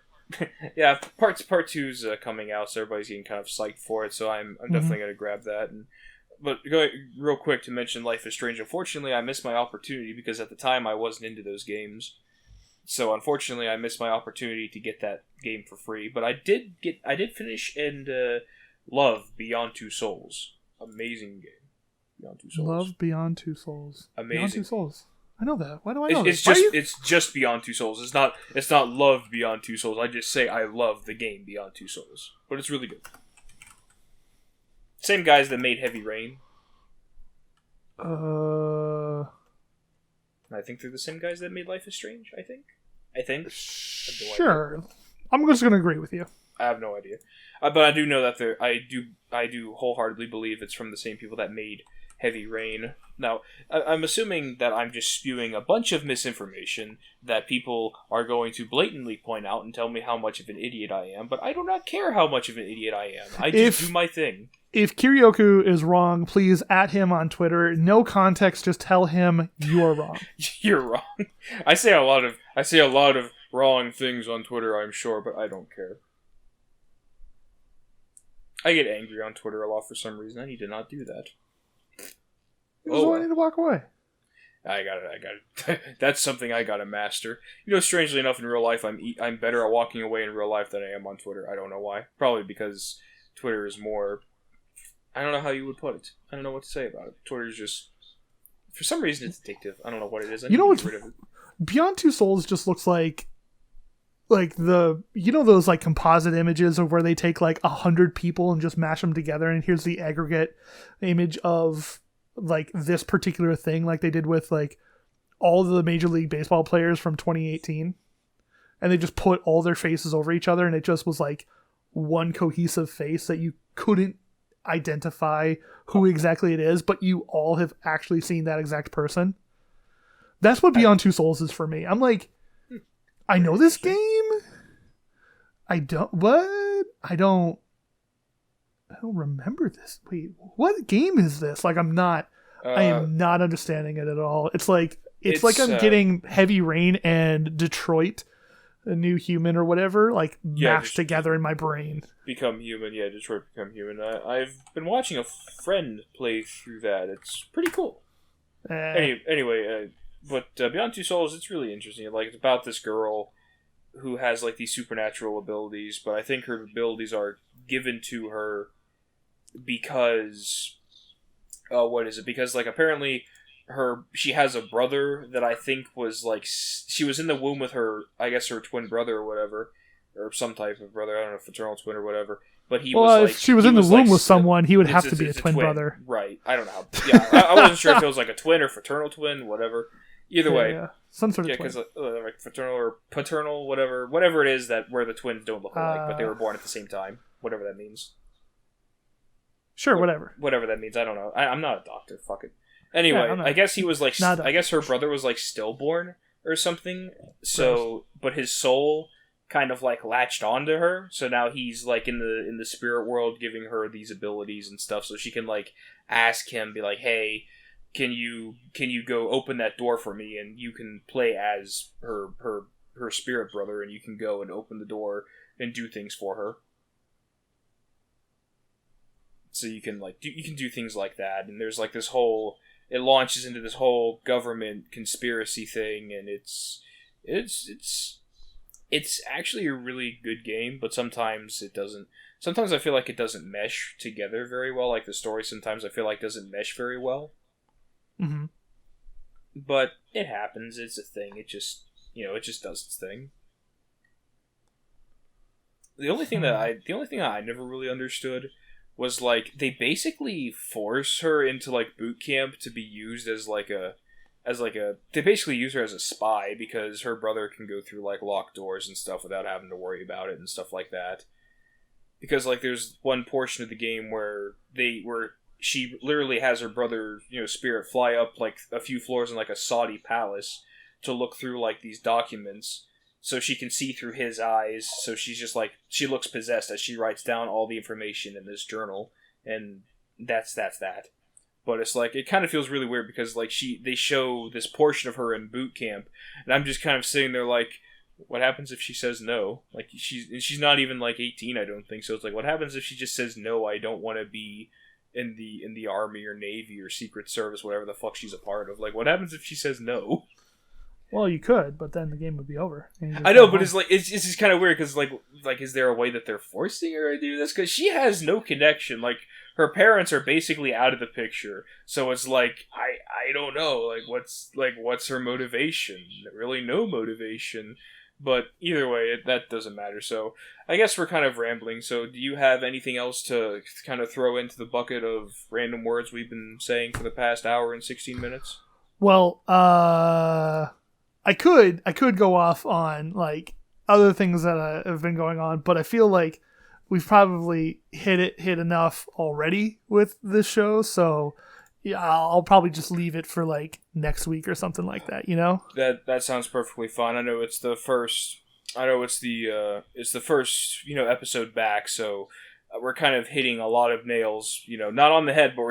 2's coming out, so everybody's getting kind of psyched for it. So I'm definitely going to grab that. But going real quick to mention Life is Strange. Unfortunately, I missed my opportunity because at the time I wasn't into those games. So unfortunately, I missed my opportunity to get that game for free. But I did finish and love Beyond Two Souls. Amazing game. Beyond Two Souls. Love Beyond Two Souls. Amazing. Beyond Two Souls. I know that. Why do I know this? It's just Beyond Two Souls. It's not Love Beyond Two Souls. I just say I love the game Beyond Two Souls. But it's really good. Same guys that made Heavy Rain. I think they're the same guys that made Life is Strange, I think. Sure. I'm just going to agree with you. I have no idea. But I do know that I do wholeheartedly believe it's from the same people that made Heavy Rain. Now, I'm assuming that I'm just spewing a bunch of misinformation that people are going to blatantly point out and tell me how much of an idiot I am, but I do not care how much of an idiot I am. I just do my thing. If Kiryoku is wrong, please @ him on Twitter. No context, just tell him you're wrong. You're wrong. I say a lot of wrong things on Twitter, I'm sure, but I don't care. I get angry on Twitter a lot for some reason. I need to not do that. I need to walk away. I got it. That's something I gotta master. You know, strangely enough, in real life, I'm better at walking away in real life than I am on Twitter. I don't know why. Probably because Twitter is more. I don't know how you would put it. I don't know what to say about it. Twitter is just, for some reason, it's addictive. I don't know what it is. I You know need what's to get rid of it. Beyond Two Souls just looks like the those like composite images of where they take like 100 people and just mash them together, and here's the aggregate image of like this particular thing, like they did with like all the Major League Baseball players from 2018, and they just put all their faces over each other, and it just was like one cohesive face that you couldn't identify who exactly it is, but you all have actually seen that exact person. That's what Beyond Two Souls is for me. I'm like, I know this game. I don't remember this. Wait, what game is this? Like, I am not understanding it at all. It's like I'm getting Heavy Rain and Detroit, a New Human or whatever, like mashed together in my brain. Become Human, yeah, Detroit Become Human. I've been watching a friend play through that. It's pretty cool. Anyway, but Beyond Two Souls, it's really interesting. Like, it's about this girl who has like these supernatural abilities, but I think her abilities are given to her because what is it? Because like apparently she has a brother that I think was like she was in the womb with her, I guess her twin brother or whatever, or some type of brother. I don't know, fraternal twin or whatever. But he was like, if she was in the womb with someone, he would have to be a twin brother, right? I don't know. Yeah, I wasn't sure if it was like a twin or fraternal twin, whatever. Either way, some sort of twin. Because like fraternal or paternal, whatever it is that where the twins don't look alike, but they were born at the same time, whatever that means. Sure, whatever that means. I don't know. I'm not a doctor. Fuck it. Anyway, I guess he was like. I guess her brother was like stillborn or something. So, but his soul kind of like latched onto her. So now he's like in the spirit world, giving her these abilities and stuff, so she can like ask him, be like, "Hey, can you go open that door for me?" And you can play as her spirit brother, and you can go and open the door and do things for her. So you can do things like that, and there's like this whole. It launches into this whole government conspiracy thing, and it's actually a really good game, but sometimes it doesn't. Sometimes I feel like it doesn't mesh together very well. Like the story, sometimes I feel like doesn't mesh very well. Mm-hmm. But it happens. It's a thing. It just does its thing. The only thing that I never really understood was like they basically force her into like boot camp to be used as they basically use her as a spy because her brother can go through like locked doors and stuff without having to worry about it and stuff like that. Because like there's one portion of the game where she literally has her brother, spirit fly up like a few floors in like a Saudi palace to look through like these documents so she can see through his eyes. So she's just like, she looks possessed as she writes down all the information in this journal, and that's that. But it's like, it kind of feels really weird because like they show this portion of her in boot camp, and I'm just kind of sitting there like, what happens if she says no? Like she's not even like 18, I don't think. So it's like, what happens if she just says no? I don't want to be in the army or navy or secret service, whatever the fuck she's a part of. Like, what happens if she says no? Well, you could, but then the game would be over. I know, but it's like it's just kind of weird because like is there a way that they're forcing her to do this? Because she has no connection. Like her parents are basically out of the picture, so it's like I don't know. What's her motivation? Really, no motivation. But either way, that doesn't matter. So I guess we're kind of rambling. So do you have anything else to kind of throw into the bucket of random words we've been saying for the past hour and 16 minutes? Well, I could go off on like other things that have been going on, but I feel like we've probably hit enough already with this show. So yeah, I'll probably just leave it for like next week or something like that. That sounds perfectly fine. I know it's the first. It's the first episode back, so we're kind of hitting a lot of nails. Not on the head, but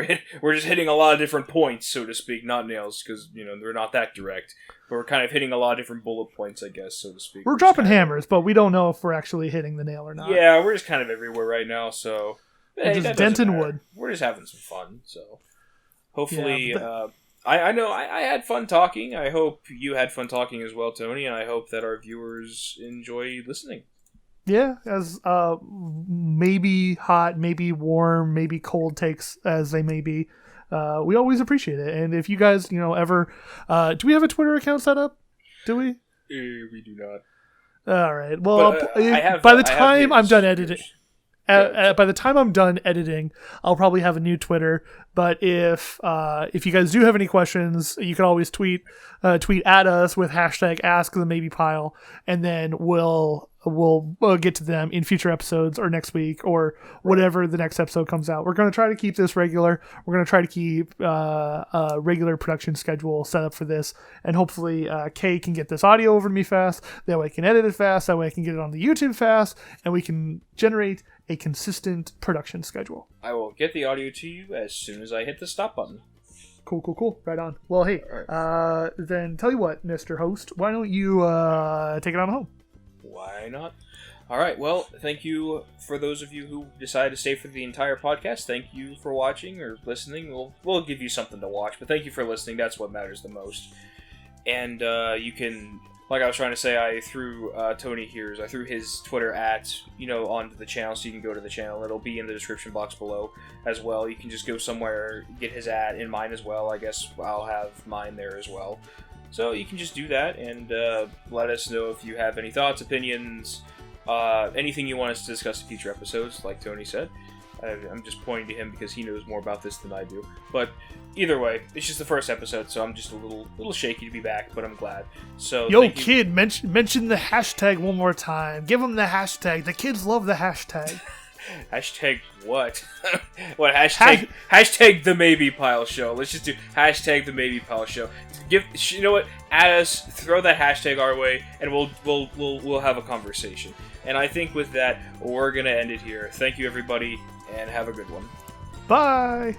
we're just hitting a lot of different points, so to speak. Not nails, because they're not that direct. But we're kind of hitting a lot of different bullet points, I guess, so to speak. We're dropping hammers, but we don't know if we're actually hitting the nail or not. Yeah, we're just kind of everywhere right now, so we're just denting wood. We're just having some fun, so hopefully, I know I had fun talking. I hope you had fun talking as well, Tony, and I hope that our viewers enjoy listening. Yeah, as maybe hot, maybe warm, maybe cold takes as they may be. We always appreciate it. And if you guys, ever... do we have a Twitter account set up? Do we? We do not. All right. Well, but, by the time I'm done editing... by the time I'm done editing, I'll probably have a new Twitter. But if you guys do have any questions, you can always tweet at us with hashtag #AskTheMaybePile, and then we'll get to them in future episodes or next week or whatever the next episode comes out. We're going to try to keep this regular. We're going to try to keep a regular production schedule set up for this, and hopefully Kay can get this audio over to me fast. That way I can edit it fast. That way I can get it on the YouTube fast, and we can generate a consistent production schedule. I will get the audio to you as soon as I hit the stop button. Cool. Right on. Well, hey, right. Then tell you what, Mr. Host, why don't you take it on home? Why not? All right, well, thank you for those of you who decided to stay for the entire podcast. Thank you for watching or listening. We'll give you something to watch, but thank you for listening. That's what matters the most. And you can... Like I was trying to say, I threw Tony here's. I threw his Twitter onto the channel, so you can go to the channel. It'll be in the description box below as well. You can just go somewhere, get his ad in mine as well. I guess I'll have mine there as well. So you can just do that and let us know if you have any thoughts, opinions, anything you want us to discuss in future episodes, like Tony said. I'm just pointing to him because he knows more about this than I do. But either way, it's just the first episode, so I'm just a little shaky to be back, but I'm glad. So yo, kid, mention the hashtag one more time. Give them the hashtag. The kids love the hashtag. Hashtag what? What hashtag? Hashtag the Maybe Pile Show. Let's just do hashtag the Maybe Pile Show. You know what? Add us, throw that hashtag our way, and we'll have a conversation. And I think with that, we're gonna end it here. Thank you, everybody, and have a good one. Bye.